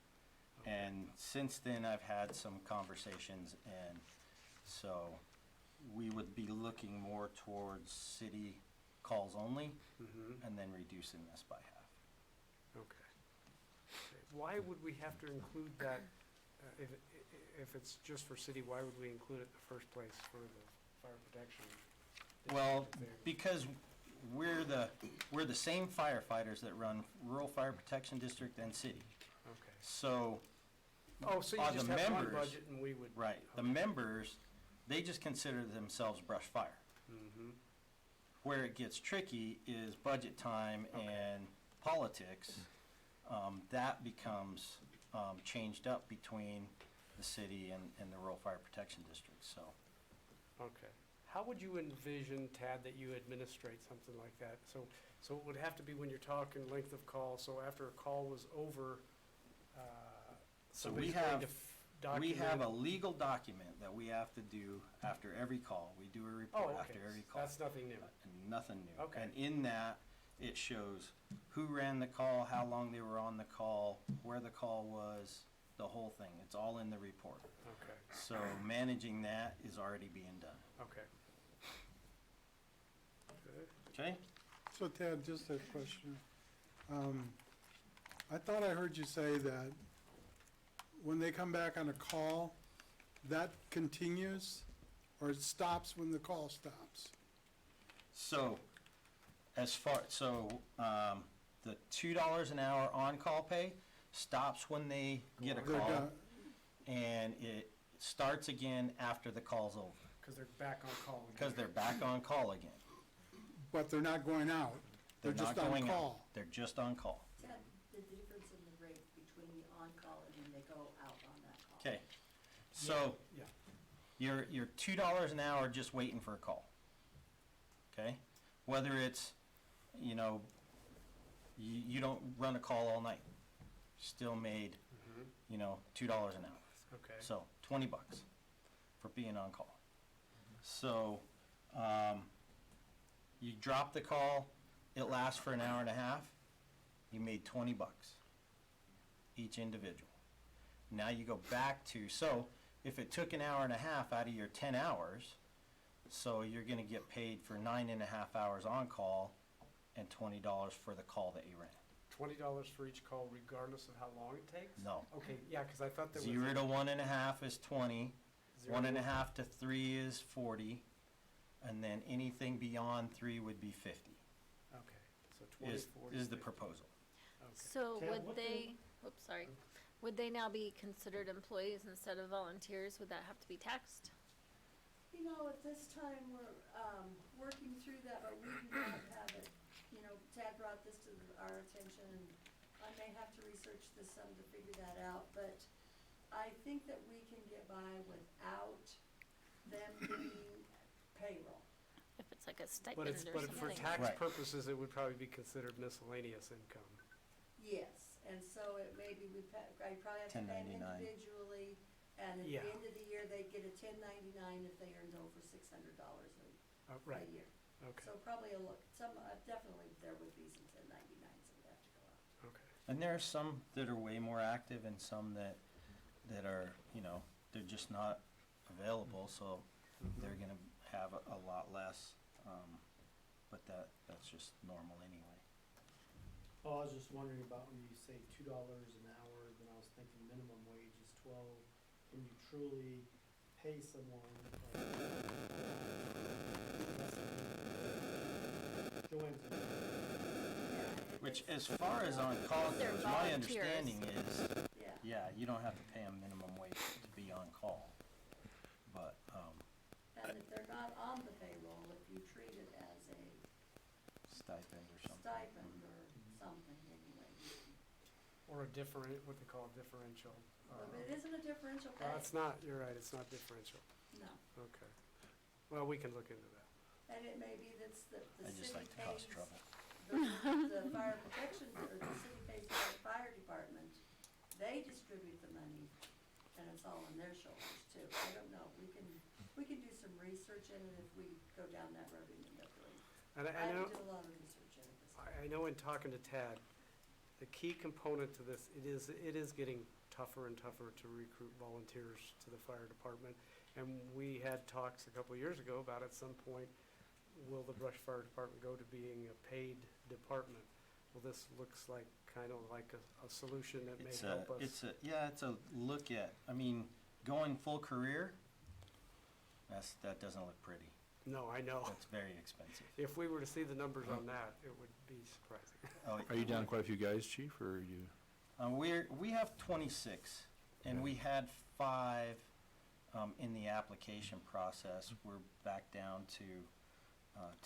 Okay. And since then, I've had some conversations, and so we would be looking more towards city calls only, and then reducing this by half. Okay. Why would we have to include that, if it's just for city, why would we include it in the first place for the fire protection? Well, because we're the same firefighters that run Rural Fire Protection District and city. Okay. So, Oh, so you are just the have one members- budget and we would. right, the Okay. members, they just consider themselves brush fire. Mhm. Where it gets tricky is budget time Okay. and politics. That becomes changed up between the city and the Rural Fire Protection District, so. Okay. How would you envision, Tad, that you administrate something like that? So it would have to be when you're talking length of call, so after a call was over, So somebody's going to document? we have a legal document that we have to do after every call. We do a Oh, report okay. after every call. That's nothing new. Nothing new. Okay. And in that, it shows who ran the call, how long they were on the call, where the call was, the whole thing. It's all in the report. Okay, So managing that is already being done. okay. Good. Okay? So Ted, just a question. I thought I heard you say that when they come back on a call, that continues, or it stops when the call stops? So, the $2 an hour on-call pay stops when they get a They're call, done. and it starts again after the call's over, Because they're back on call again. because they're back on call again. But they're not going out, they're They're just not on going out. call. They're just on call. Ted, the difference in the rate between the on-call and when they go out on that call? Okay, so Yeah. you're $2 an hour just waiting for a call. Okay? Whether it's, you don't run a call all night, still made, $2 an hour. Okay. So, $20 for being on call. So, you drop the call, it lasts for an hour and a half, you made $20 each individual. Now you go back to, so if it took an hour and a half out of your 10 hours, so you're gonna get paid for 9.5 hours on call and $20 for the call that you ran. $20 for each call regardless of how long it takes? No. Okay, yeah, because I thought there was. 0 to 1.5 is 20, 0 1.5 to 3 is 40, and then anything beyond 3 would be 50, Okay, so 20, is, 40, is the 50. proposal. Okay. So Ted, would what they, oops, sorry, would they now be considered employees instead of volunteers? Would that have to be taxed? You know, at this time, we're, working through that, but we do not have it. You know, Tad brought this to our attention, and I may have to research this some to figure that out, but I think that we can get by without them being payroll. If it's like a But stipend it's, or but for something? tax Right. purposes, it would probably be considered miscellaneous income. Yes, and so it may be, I probably have to pay them 1099. individually, and at Yeah. the end of the year, they get a 1099 if they earned over $600 a Right, year. okay, So probably a look, definitely there would be some 1099s that would have to go out. okay. And there are some that are way more active and some that are, you know, they're just not available, so they're gonna have a lot less, but that's just normal anyway. Oh, I was just wondering about when you say $2 an hour, then I was thinking minimum wage is 12. Can you truly pay someone? Joanne's. Which, as far as on call They're goes, my volunteers. understanding is, Yeah. yeah, you don't have to pay them minimum wage to be on call. But, And if they're not on the payroll, if you treat it as a stipend or something. stipend or something anyway. Or a different, what they call a differential. But it isn't a differential pay. It's not, you're right, it's not differential. No. Okay. Well, we can look into that. And it may be that's the I just city like to cause pays trouble. the fire protection, or the city pays for the fire department. They distribute the money, and it's all on their shoulders too. I don't know. We can do some research in it if we go down that road and end up doing. And I I know, haven't did a lot of research in it this time. I know in talking to Tad, the key component to this, it is getting tougher and tougher to recruit volunteers to the fire department. And we had talks a couple of years ago about at some point, will the Brush Fire Department go to being a paid department? Well, this looks like, kind of like a solution that may help us. It's a look at, I mean, going full career, that doesn't look pretty. No, I know. That's very expensive. If we were to see the numbers on that, it would be surprising. Oh, Are you down quite a few guys, chief, or are you? we have 26, and we had 5 in the application process. We're back down to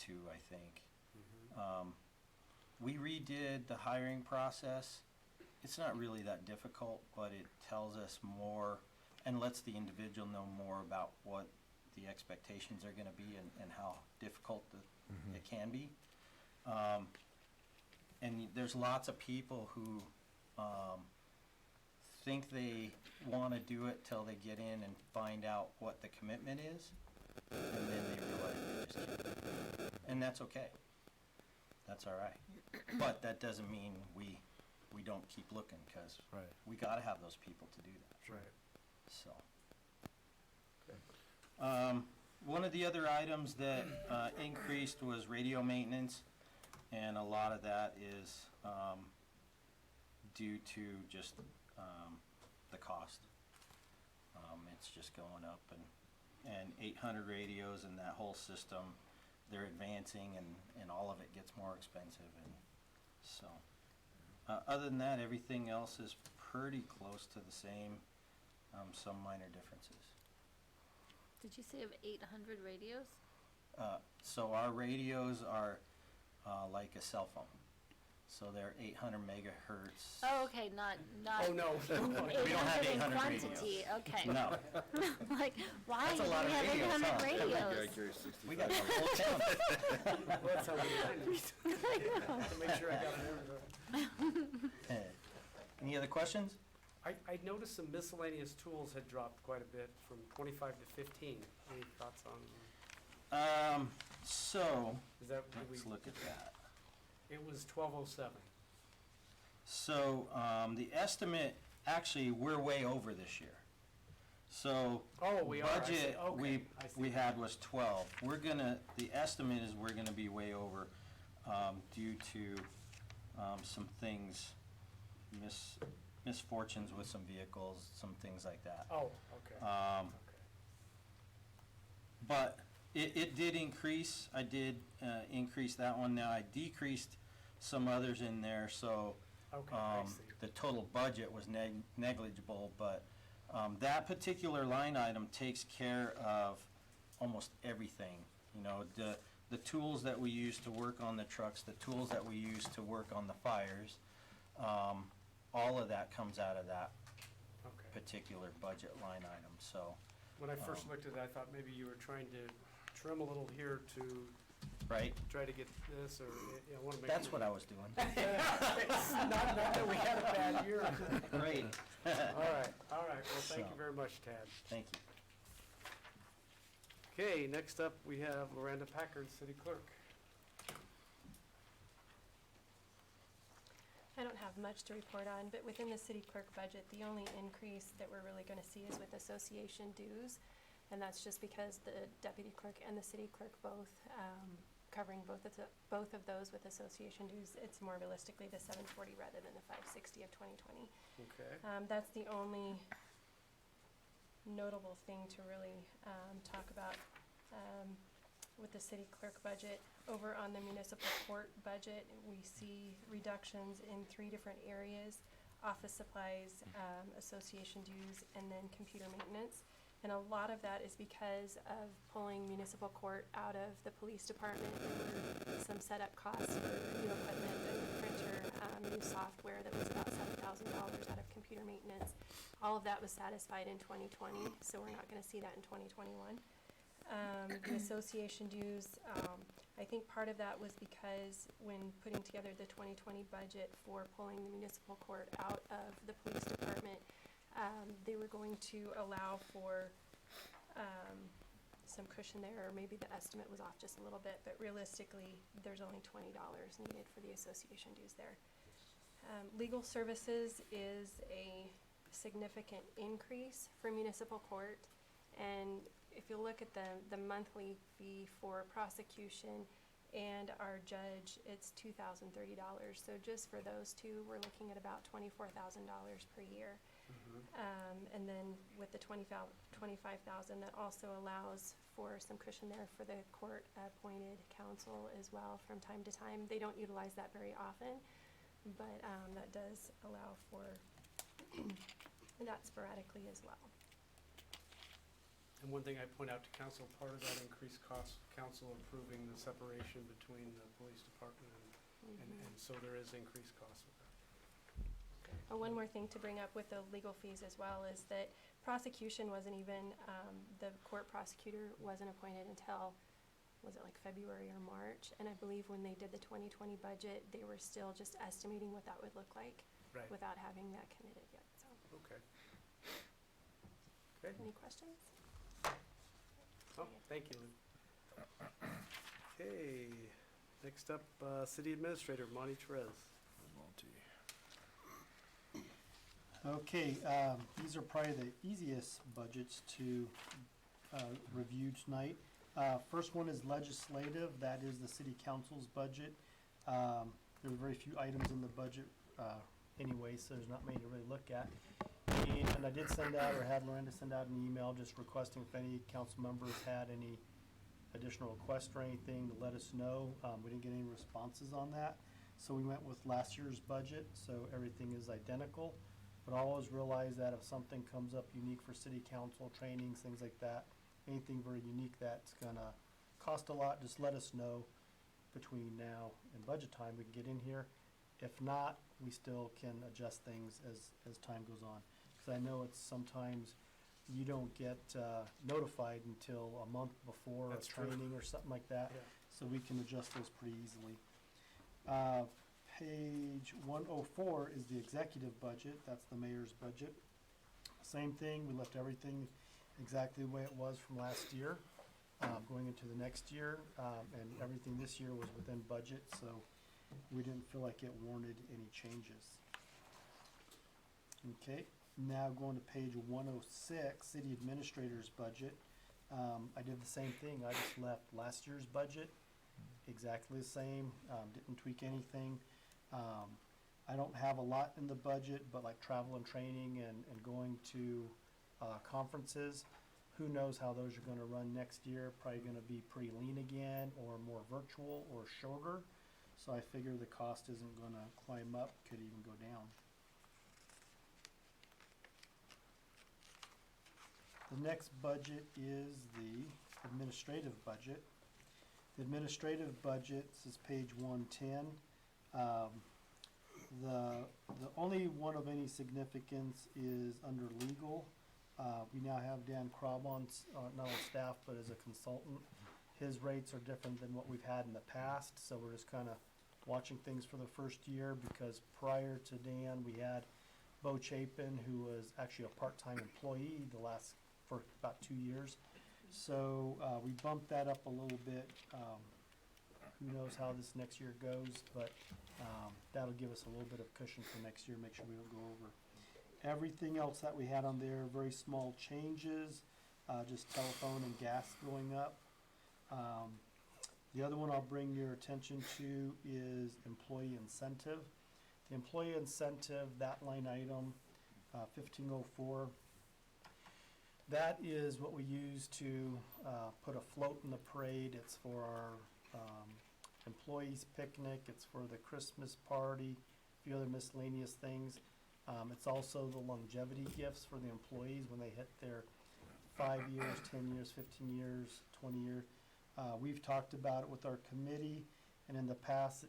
2, I think. We redid the hiring process. It's not really that difficult, but it tells us more and lets the individual know more about what the expectations are gonna be and how difficult it can be. And there's lots of people who think they wanna do it till they get in and find out what the commitment is, and then they realize they just can't do it. And that's okay. That's all right. But that doesn't mean we don't keep looking, because Right. we gotta have those people to do that, Right. so. One of the other items that increased was radio maintenance, and a lot of that is due to just the cost. It's just going up, and 800 radios and that whole system, they're advancing, and all of it gets more expensive, and so. Other than that, everything else is pretty close to the same, some minor differences. Did you say of 800 radios? So our radios are like a cell phone. So they're 800 megahertz. Oh, okay, not Oh, no. We don't have 800 in 800 radios. quantity, okay. No, Like, why That's do a we lot of have radios, 800 huh? radios? we got the whole town. Well, that's how many I need. To make sure I got everything. Any other questions? I noticed some miscellaneous tools had dropped quite a bit from 25 to 15. Any thoughts on, So, is that, did let's we, look at that. it was 1207. So, the estimate, actually, we're way over this year. So, Oh, we are, I see. budget Okay, I see. we had was 12. The estimate is we're gonna be way over, due to, some things, misfortunes with some vehicles, some things like that. Oh, okay. Um, Okay. But it did increase, I did increase that one. Now I decreased some others in there, so Okay, I see. the total budget was negligible, but that particular line item takes care of almost everything. You know, the tools that we use to work on the trucks, the tools that we use to work on the fires, all of that comes out of that Okay. particular budget line item, so. When I first looked at it, I thought maybe you were trying to trim a little here to Right? try to get this, or, you know, wanna make. That's what I was doing. Not that we had a bad year. Great. All right, well, thank you So. very much, Tad. Thank you. Okay, next up, we have Miranda Packard, City Clerk. I don't have much to report on, but within the city clerk budget, the only increase that we're really gonna see is with association dues. And that's just because the deputy clerk and the city clerk both, covering both of those with association dues, it's more realistically the 740 rather than the 560 of 2020. Okay. That's the only notable thing to really talk about with the city clerk budget. Over on the municipal court budget, we see reductions in 3 different areas: office supplies, association dues, and then computer maintenance. And a lot of that is because of pulling municipal court out of the police department. There were some setup costs for new equipment, a new printer, new software that was about $7,000 out of computer maintenance. All of that was satisfied in 2020, so we're not gonna see that in 2021. The association dues, I think part of that was because when putting together the 2020 budget for pulling the municipal court out of the police department, they were going to allow for some cushion there, or maybe the estimate was off just a little bit, but realistically, there's only $20 needed for the association dues there. Legal services is a significant increase for municipal court, and if you look at the monthly fee for prosecution and our judge, it's $2,030. So just for those two, we're looking at about $24,000 per year. And then with the $25,000, that also allows for some cushion there for the court-appointed counsel as well from time to time. They don't utilize that very often, but that does allow for that sporadically as well. And one thing I point out to council, part of that increased cost, council approving the separation between the police department and so there is increased cost with that. One more thing to bring up with the legal fees as well is that prosecution wasn't even, the court prosecutor wasn't appointed until, was it like February or March? And I believe when they did the 2020 budget, they were still just estimating what that would look like Right, without having that committed yet, so. okay. Okay, Any questions? oh, thank you, Lou. Okay, next up, City Administrator, Monty Therese. Okay, these are probably the easiest budgets to review tonight. First one is legislative, that is the city council's budget. There were very few items in the budget anyway, so there's not many to really look at. And I did send out, or had Miranda send out an email just requesting if any council members had any additional requests or anything to let us know. We didn't get any responses on that, so we went with last year's budget, so everything is identical. But I always realize that if something comes up unique for city council, trainings, things like that, anything very unique that's gonna cost a lot, just let us know between now and budget time, we can get in here. If not, we still can adjust things as time goes on. Cause I know it's sometimes you don't get notified until a month before a That's true. training or something like that. Yeah. So we can adjust those pretty easily. Page 104 is the executive budget, that's the mayor's budget. Same thing, we left everything exactly the way it was from last year, going into the next year, and everything this year was within budget, so we didn't feel like it warranted any changes. Okay, now going to page 106, city administrator's budget. I did the same thing, I just left last year's budget exactly the same, didn't tweak anything. I don't have a lot in the budget, but like travel and training and going to conferences, who knows how those are gonna run next year, probably gonna be pretty lean again, or more virtual, or shorter. So I figure the cost isn't gonna climb up, could even go down. The next budget is the administrative budget. The administrative budget, this is page 110. The only one of any significance is under legal. We now have Dan Krob on, not on staff, but as a consultant. His rates are different than what we've had in the past, so we're just kind of watching things for the first year, because prior to Dan, we had Bo Chapin, who was actually a part-time employee for about 2 years. So we bumped that up a little bit. Who knows how this next year goes, but that'll give us a little bit of cushion for next year, make sure we don't go over. Everything else that we had on there, very small changes, just telephone and gas going up. The other one I'll bring your attention to is employee incentive. The employee incentive, that line item, 1504, that is what we use to put a float in the parade. It's for our employees picnic, it's for the Christmas party, a few other miscellaneous things. It's also the longevity gifts for the employees when they hit their 5 years, 10 years, 15 years, 20 years. We've talked about it with our committee, and in the past,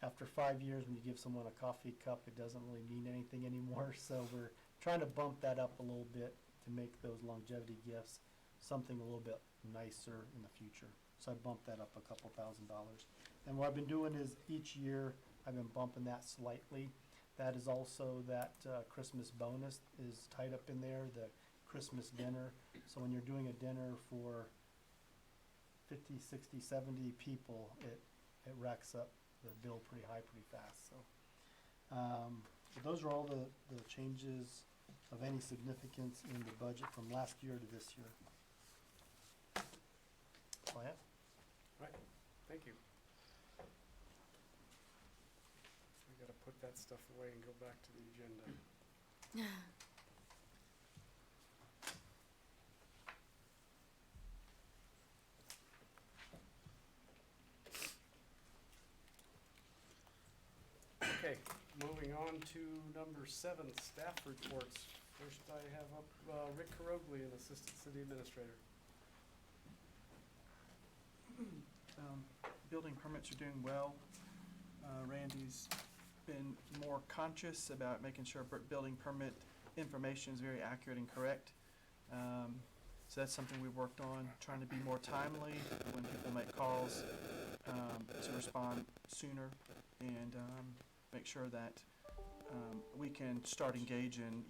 after 5 years, when you give someone a coffee cup, it doesn't really mean anything anymore. So we're trying to bump that up a little bit to make those longevity gifts something a little bit nicer in the future. So I bumped that up a couple $1,000s. And what I've been doing is each year I've been bumping that slightly. That is also that Christmas bonus is tied up in there, the Christmas dinner. So when you're doing a dinner for 50, 60, 70 people, it racks up the bill pretty high pretty fast. So those are all the changes of any significance in the budget from last year to this year. That's all I have. Right, thank you. We gotta put that stuff away and go back to the agenda. Okay, moving on to number 7, staff reports. First I have up Rick Carogli, an Assistant City Administrator. Building permits are doing well. Randy's been more conscious about making sure building permit information is very accurate and correct. So that's something we worked on, trying to be more timely when people make calls, to respond sooner and make sure that we can start engaging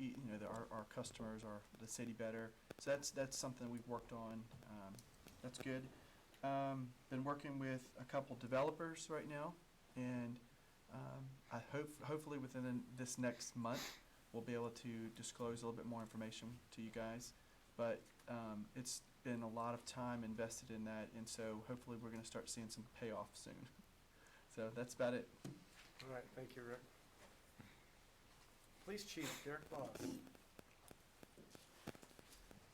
our customers or the city better. So that's something we've worked on. That's good. Been working with a couple developers right now, and I hopefully within this next month we'll be able to disclose a little bit more information to you guys. But it's been a lot of time invested in that, and so hopefully we're going to start seeing some payoff soon. So that's about it. All right, thank you, Rick. Police Chief Derek Boss.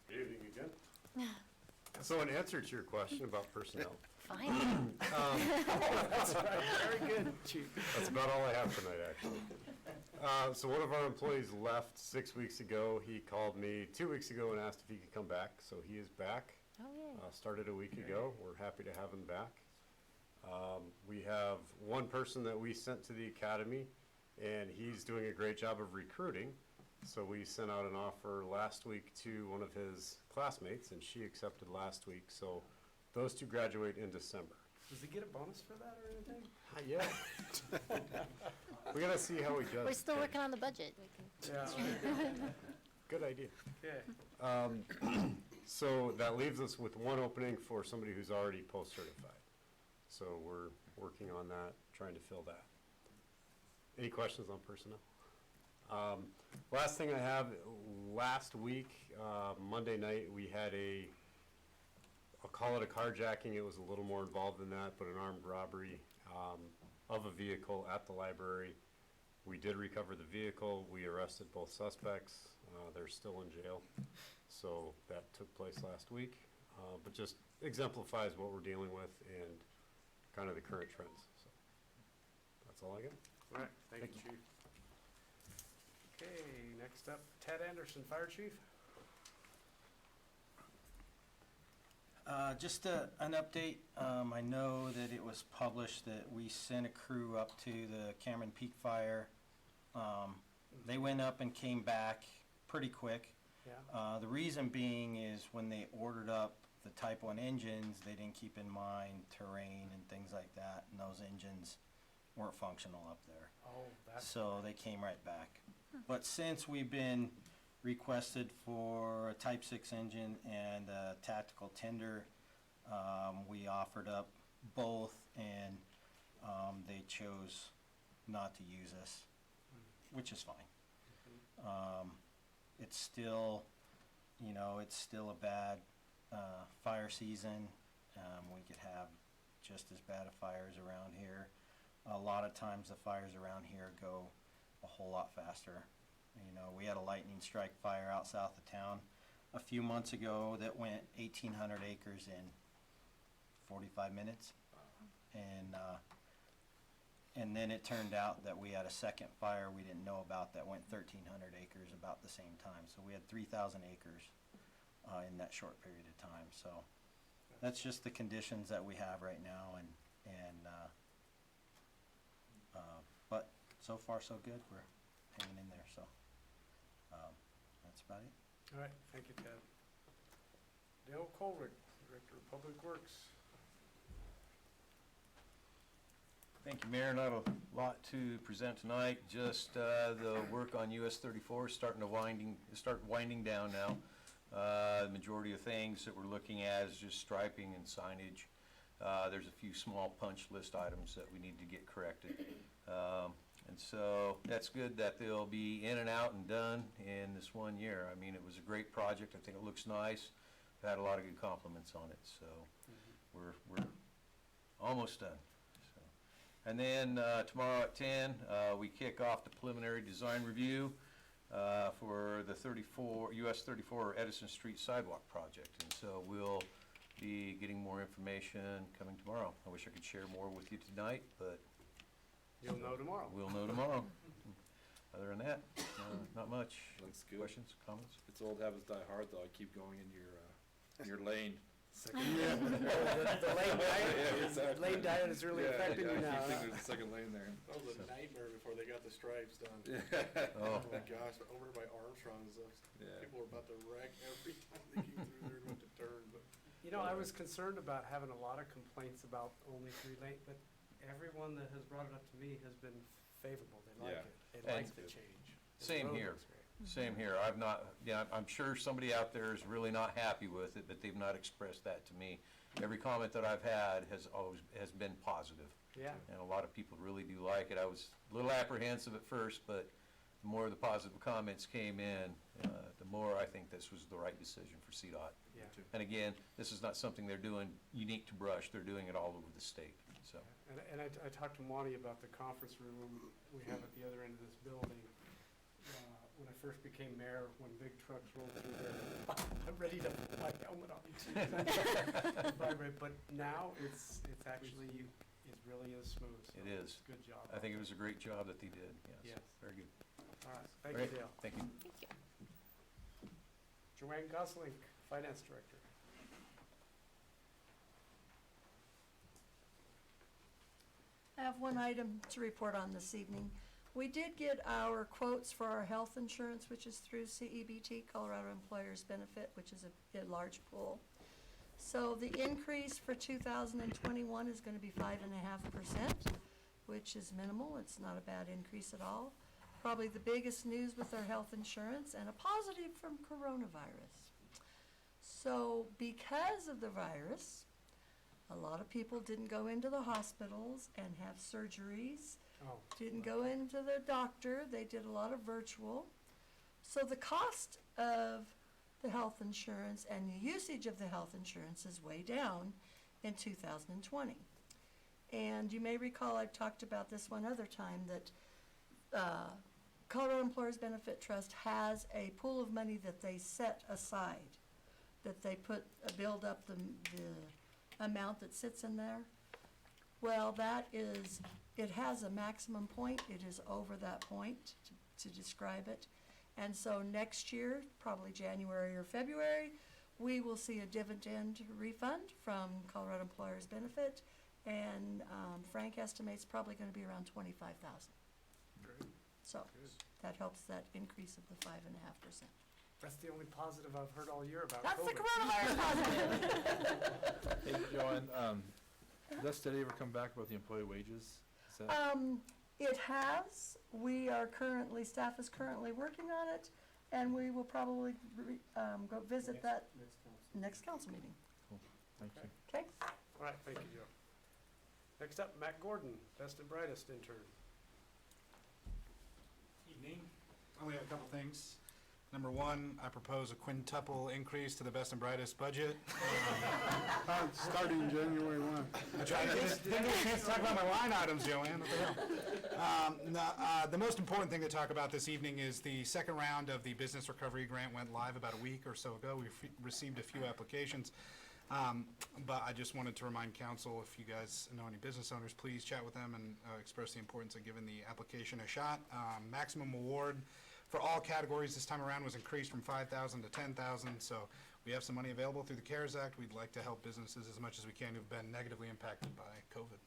Good evening again. So in answer to your question about personnel, Fine. That's right, very good, Chief. that's about all I have tonight, actually. So one of our employees left 6 weeks ago. He called me 2 weeks ago and asked if he could come back, so he is back. Oh, yay. Started a week ago. We're happy to have him back. We have one person that we sent to the academy, and he's doing a great job of recruiting. So we sent out an offer last week to one of his classmates, and she accepted last week. So those two graduate in December. Does he get a bonus for that or anything? Not yet. We gotta see how he does. We're still working on the budget. Yeah. Good idea. Okay. So that leaves us with one opening for somebody who's already post-certified. So we're working on that, trying to fill that. Any questions on personnel? Last thing I have, last week, Monday night, we had I'll call it a carjacking. It was a little more involved than that, but an armed robbery. of a vehicle at the library. We did recover the vehicle. We arrested both suspects. They're still in jail. So that took place last week, but just exemplifies what we're dealing with and kind of the current trends. So that's all I got. All right, thank you, Chief. Okay, next up, Ted Anderson, Fire Chief. Just an update. I know that it was published that we sent a crew up to the Cameron Peak Fire. They went up and came back pretty quick. Yeah. The reason being is when they ordered up the Type 1 engines, they didn't keep in mind terrain and things like that, and those engines weren't functional up there. Oh, that's. So they came right back. But since we've been requested for a Type 6 engine and a tactical tender, we offered up both, and they chose not to use us, which is fine. It's still, it's still a bad fire season. We could have just as bad of fires around here. A lot of times the fires around here go a whole lot faster. We had a lightning strike fire out south of town a few months ago that went 1,800 acres in 45 minutes. And then it turned out that we had a second fire we didn't know about that went 1,300 acres about the same time. So we had 3,000 acres in that short period of time. So that's just the conditions that we have right now, but so far so good. We're hanging in there, so that's about it. All right, thank you, Ted. Dale Colrick, Director of Public Works. Thank you, Mayor. Not a lot to present tonight, just the work on US 34 is starting to winding down now. The majority of things that we're looking at is just striping and signage. There's a few small punch list items that we need to get corrected. And so that's good that they'll be in and out and done in this 1 year. I mean, it was a great project. I think it looks nice. I've had a lot of good compliments on it, so we're almost done. So. And then tomorrow at 10, we kick off the preliminary design review for the US 34 Edison Street Sidewalk project. And so we'll be getting more information coming tomorrow. I wish I could share more with you tonight, but You'll know tomorrow. we'll know tomorrow. Other than that, not much. Looks good. Questions, comments? It's old habits die hard, though. I keep going in your lane. Yeah. The lane diet, Yeah, exactly. lane diet is really affecting you I now. keep thinking there's a second lane there. That was a nightmare before they got the stripes done. Oh, Oh my gosh, over by Armstrong's, Yeah. people were about to wreck every time they came through there and went to turn, but. I was concerned about having a lot of complaints about only 3 lane, but everyone that has brought it up to me has been favorable. They like Yeah. it. They And like the change. The same road here. looks great. same here. I'm sure somebody out there is really not happy with it, but they've not expressed that to me. Every comment that I've had has been positive. Yeah. And a lot of people really do like it. I was a little apprehensive at first, but the more the positive comments came in, the more I think this was the right decision for CDOT. Yeah. And again, this is not something they're doing unique to Brush, they're doing it all over the state, so. And I talked to Monty about the conference room we have at the other end of this building. When I first became mayor, when big trucks rolled through there, I'm ready to put my helmet on too. Vibrate, but now it's actually, it really is smooth. So It is. Good job. I think it was a great job that they did, yes. Yes. Very good. All right, thank Great. you, Dale. Thank you. Thank you. Joanne Gosling, Finance Director. I have one item to report on this evening. We did get our quotes for our health insurance, which is through CEBT, Colorado Employers Benefit, which is a large pool. So the increase for 2021 is going to be 5.5%, which is minimal. It's not a bad increase at all. Probably the biggest news with our health insurance and a positive from coronavirus. So because of the virus, a lot of people didn't go into the hospitals and have surgeries, Oh. didn't go into the doctor, they did a lot of virtual. So the cost of the health insurance and the usage of the health insurance is way down in 2020. And you may recall I've talked about this one other time, that Colorado Employers Benefit Trust has a pool of money that they set aside, that they build up the amount that sits in there. Well, it has a maximum point. It is over that point to describe it. And so next year, probably January or February, we will see a dividend refund from Colorado Employers Benefit. And Frank estimates probably going to be around 25,000. Great. So Good. that helps that increase of the 5.5%. That's the only positive I've heard all year about That's the COVID. coronavirus positive. Hey, Joanne, did that study ever come back about the employee wages? Is that, It has. Staff is currently working on it, and we will probably go visit that next council meeting. thank you. Okay? All right, thank you, Joe. Next up, Matt Gordon, best and brightest intern. Evening. Only a couple things. Number one, I propose a quintuple increase to the best and brightest budget. Starting January 1. I tried to, didn't get a chance to talk about my line items, Joanne, what the hell? The most important thing to talk about this evening is the second round of the business recovery grant went live about a week or so ago. We received a few applications. But I just wanted to remind council, if you guys know any business owners, please chat with them and express the importance of giving the application a shot. Maximum award for all categories this time around was increased from 5,000 to 10,000. So we have some money available through the CARES Act. We'd like to help businesses as much as we can who've been negatively impacted by COVID.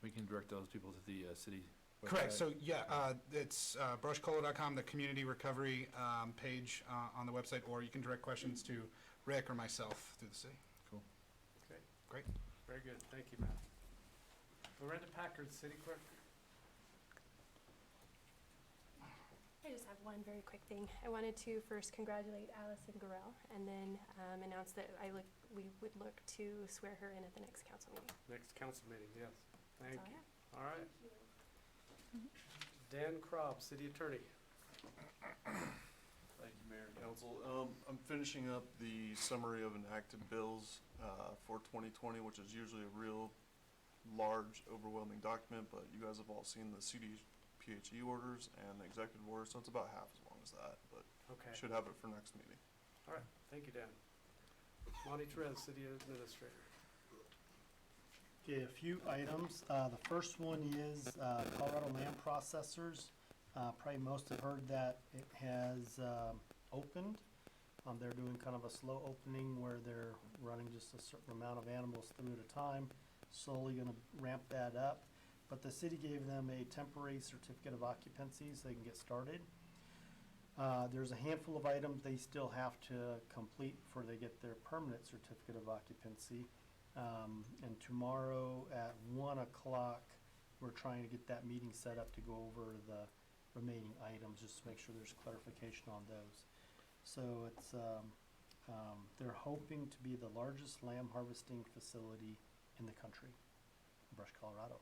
We can direct those people to the city website. Correct. So yeah, it's brushcola.com, the community recovery page on the website, or you can direct questions to Rick or myself through the city. Cool. Okay, Great. very good. Thank you, Matt. Loretta Packard, city clerk. I just have one very quick thing. I wanted to first congratulate Allison Gorell and then announce that we would look to swear her in at the next council meeting. Next council meeting, yes. Thank That's all I you. have. All right. Dan Krob, city attorney. Thank you, Mayor and Council. I'm finishing up the summary of enacted bills for 2020, which is usually a real large, overwhelming document, but you guys have all seen the CDPHE orders and the executive orders, so it's about half as long as that, but Okay. should have it for next meeting. All right, thank you, Dan. Monty Therese, city administrator. Okay, a few items. The first one is Colorado Land Processors. Probably most have heard that it has opened. They're doing kind of a slow opening where they're running just a certain amount of animals through at a time. Slowly going to ramp that up. But the city gave them a temporary certificate of occupancy so they can get started. There's a handful of items they still have to complete before they get their permanent certificate of occupancy. And tomorrow at 1 o'clock, we're trying to get that meeting set up to go over the remaining items, just to make sure there's clarification on those. So it's, they're hoping to be the largest lamb harvesting facility in the country, Brush, Colorado.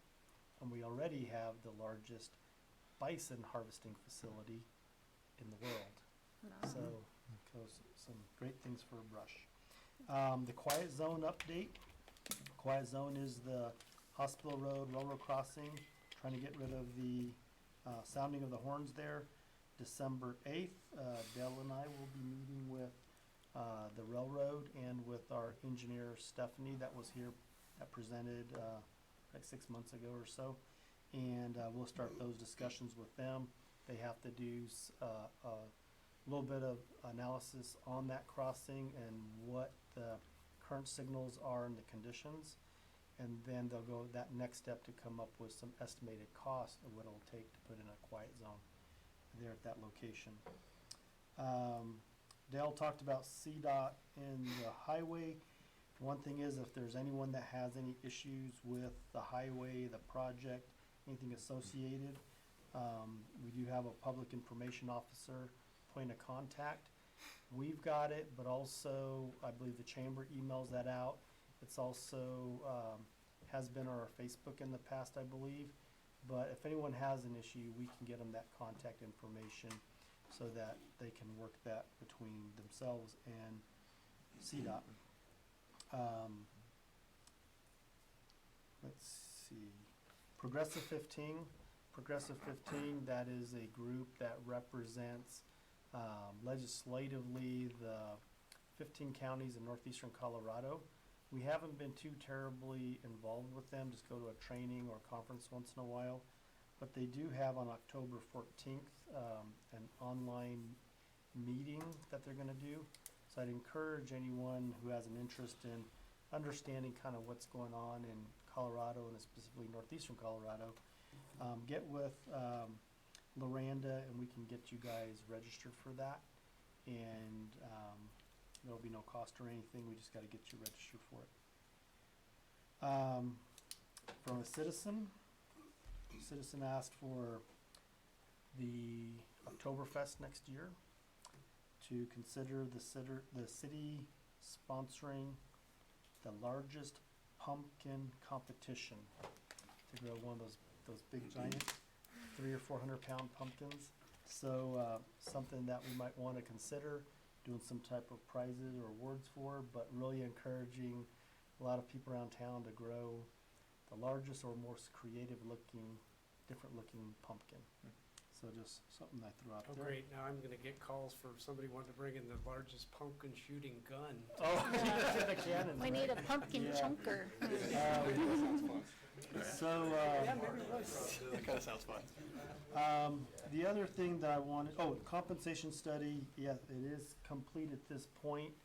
And we already have the largest bison harvesting facility in the world. So, some great things for Brush. The Quiet Zone update. Quiet Zone is the Hospital Road Railroad Crossing, trying to get rid of the sounding of the horns there. December 8th, Dell and I will be meeting with the railroad and with our engineer Stephanie that was here, that presented like 6 months ago or so. And we'll start those discussions with them. They have to do a little bit of analysis on that crossing and what the current signals are and the conditions. And then they'll go that next step to come up with some estimated cost of what it'll take to put in a quiet zone there at that location. Dale talked about CDOT and the highway. One thing is, if there's anyone that has any issues with the highway, the project, anything associated, we do have a public information officer point of contact. We've got it, but also I believe the chamber emails that out. It's also has been on our Facebook in the past, I believe. But if anyone has an issue, we can get them that contact information so that they can work that between themselves and CDOT. Let's see, Progressive 15. Progressive 15, that is a group that represents legislatively the 15 counties in northeastern Colorado. We haven't been too terribly involved with them, just go to a training or conference once in a while. But they do have on October 14th an online meeting that they're going to do. So I'd encourage anyone who has an interest in understanding kind of what's going on in Colorado and specifically northeastern Colorado, get with Loranda and we can get you guys registered for that. And there'll be no cost or anything, we just got to get you registered for it. From a citizen asked for the Oktoberfest next year to consider the city sponsoring the largest pumpkin competition, to grow one of those big giant 300 or 400 pound pumpkins. So something that we might want to consider doing some type of prizes or awards for, but really encouraging a lot of people around town to grow the largest or most creative looking, different looking pumpkin. So just something I threw out Oh, there. great. Now I'm gonna get calls for somebody wanting to bring in the largest pumpkin shooting gun. Oh, the cannons, We need a right? pumpkin Yeah. chunker. So, Yeah, maybe it was. That kinda sounds fun. the other thing that I wanted, compensation study, yeah, it is complete at this point.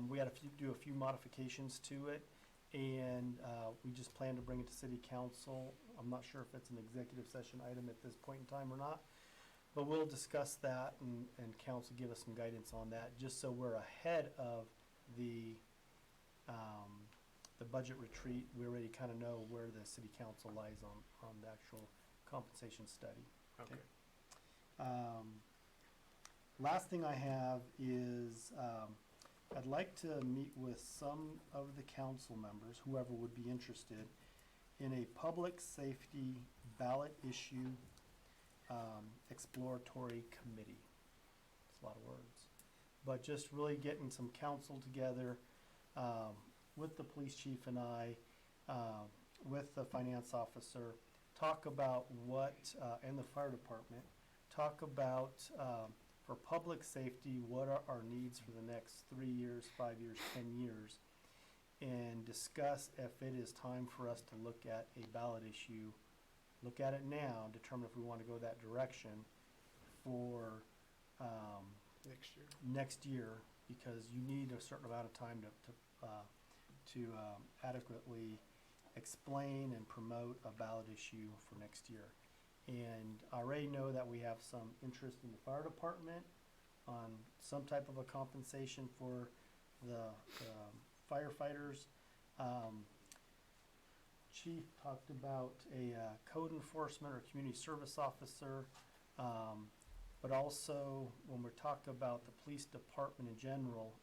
We had to do a few modifications to it, and we just plan to bring it to city council. I'm not sure if it's an executive session item at this point in time or not, but we'll discuss that and council give us some guidance on that, just so we're ahead of the budget retreat. We already kind of know where the city council lies on the actual compensation study. Okay. Last thing I have is, I'd like to meet with some of the council members, whoever would be interested, in a public safety ballot issue exploratory committee. It's a lot of words. But just really getting some council together with the police chief and I, with the finance officer, talk about what, and the fire department, talk about for public safety, what are our needs for the next 3 years, 5 years, 10 years, and discuss if it is time for us to look at a ballot issue, look at it now, determine if we want to go that direction for next year, because you need a certain amount of time to adequately explain and promote a ballot issue for next year. And I already know that we have some interest in the fire department on some type of a compensation for the firefighters. Chief talked about a code enforcement or community service officer, but also when we talk about the police department in general,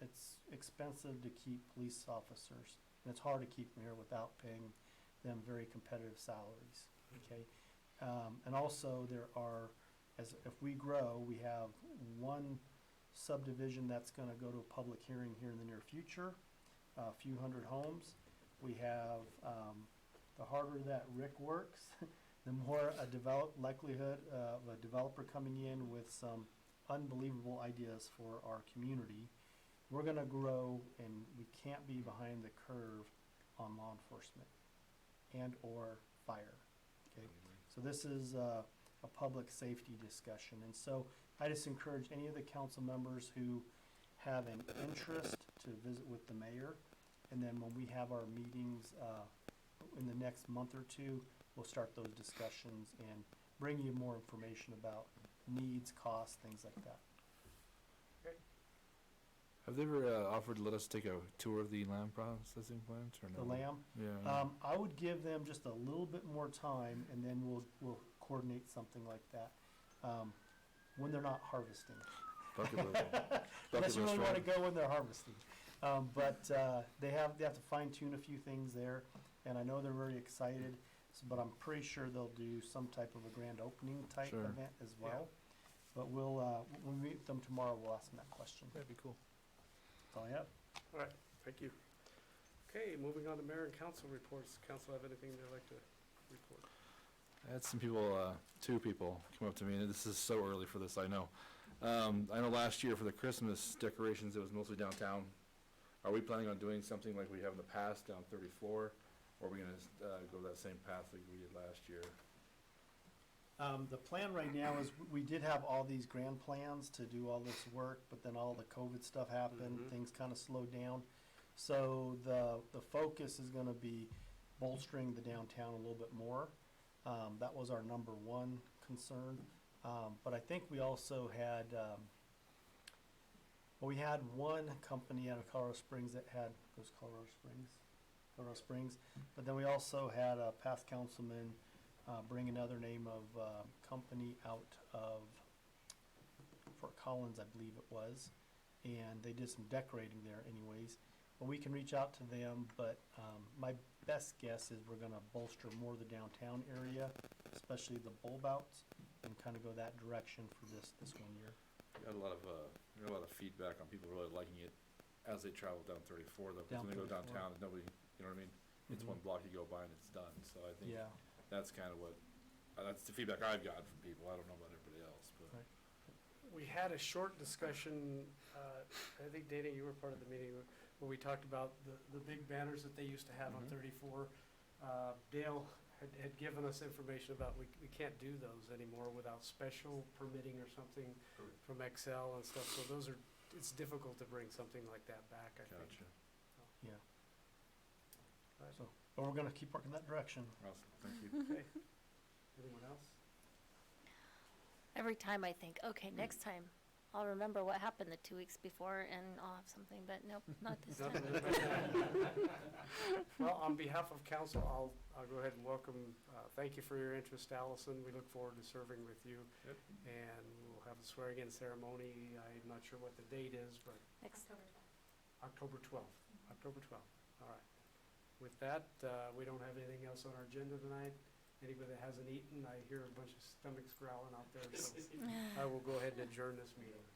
it's expensive to keep police officers, and it's hard to keep them here without paying them very competitive salaries. Okay. And also there are, if we grow, we have one subdivision that's gonna go to a public hearing here in the near future, a few hundred homes. We have, the harder that Rick works, the more likelihood of a developer coming in with some unbelievable ideas for our community. We're gonna grow, and we can't be behind the curve on law enforcement and or fire, okay? So this is a public safety discussion, and so I just encourage any of the council members who have an interest to visit with the mayor, and then when we have our meetings in the next month or two, we'll start those discussions and bring you more information about needs, costs, things like that. Have they ever offered to let us take a tour of the land processing plant or no? The lamb? Yeah. I would give them just a little bit more time, and then we'll coordinate something like that, when they're not harvesting. Bucket list. Unless you really list, wanna right? go when they're harvesting. But they have to fine tune a few things there, and I know they're very excited, but I'm pretty sure they'll do some type of a grand opening type Sure. event as well. But we'll, when we meet with them tomorrow, we'll ask them that question. That'd be cool. That's all I have. All right, thank you. Okay, moving on to mayor and council reports. Council have anything they'd like to report? I had some people, two people come up to me, and this is so early for this, I know. I know last year for the Christmas decorations, it was mostly downtown. Are we planning on doing something like we have in the past down 34? Or are we gonna go that same path like we did last year? The plan right now is, we did have all these grand plans to do all this work, but then all the COVID stuff happened, things kind of slowed down. So the focus is gonna be bolstering the downtown a little bit more. That was our number one concern. But I think we also had, we had one company out of Colorado Springs that had, Colorado Springs. But then we also had a past councilman bring another name of company out of Fort Collins, I believe it was. And they did some decorating there anyways. But we can reach out to them, but my best guess is we're gonna bolster more of the downtown area, especially the bulb outs, and kind of go that direction for this one year. Got a lot of feedback on people really liking it as they travel down 34 though, because Down when they go 34. downtown, nobody, you know what I mean? It's one block you go by and it's done, so I think Yeah. that's kind of what, that's the feedback I've gotten from people. I don't know about everybody else, but. Right. We had a short discussion, I think Dana, you were part of the meeting, where we talked about the big banners that they used to have on 34. Dale had given us information about we can't do those anymore without special permitting or something from Excel and stuff, so those are, it's difficult to bring something like that back, I think. Gotcha. Yeah. Right. So, but we're gonna keep working that direction. Awesome, thank you. Okay. Anyone else? Every time I think, okay, next time, I'll remember what happened the 2 weeks before and I'll have something, but nope, not this time. Well, on behalf of council, I'll go ahead and welcome, thank you for your interest, Allison. We look forward to serving with you. Yep. And we'll have a swearing-in ceremony. I'm not sure what the date is, but Next. October 12th. October 12th, all right. With that, we don't have anything else on our agenda tonight. Anybody that hasn't eaten, I hear a bunch of stomachs growling out there, so I will go ahead and adjourn this meeting.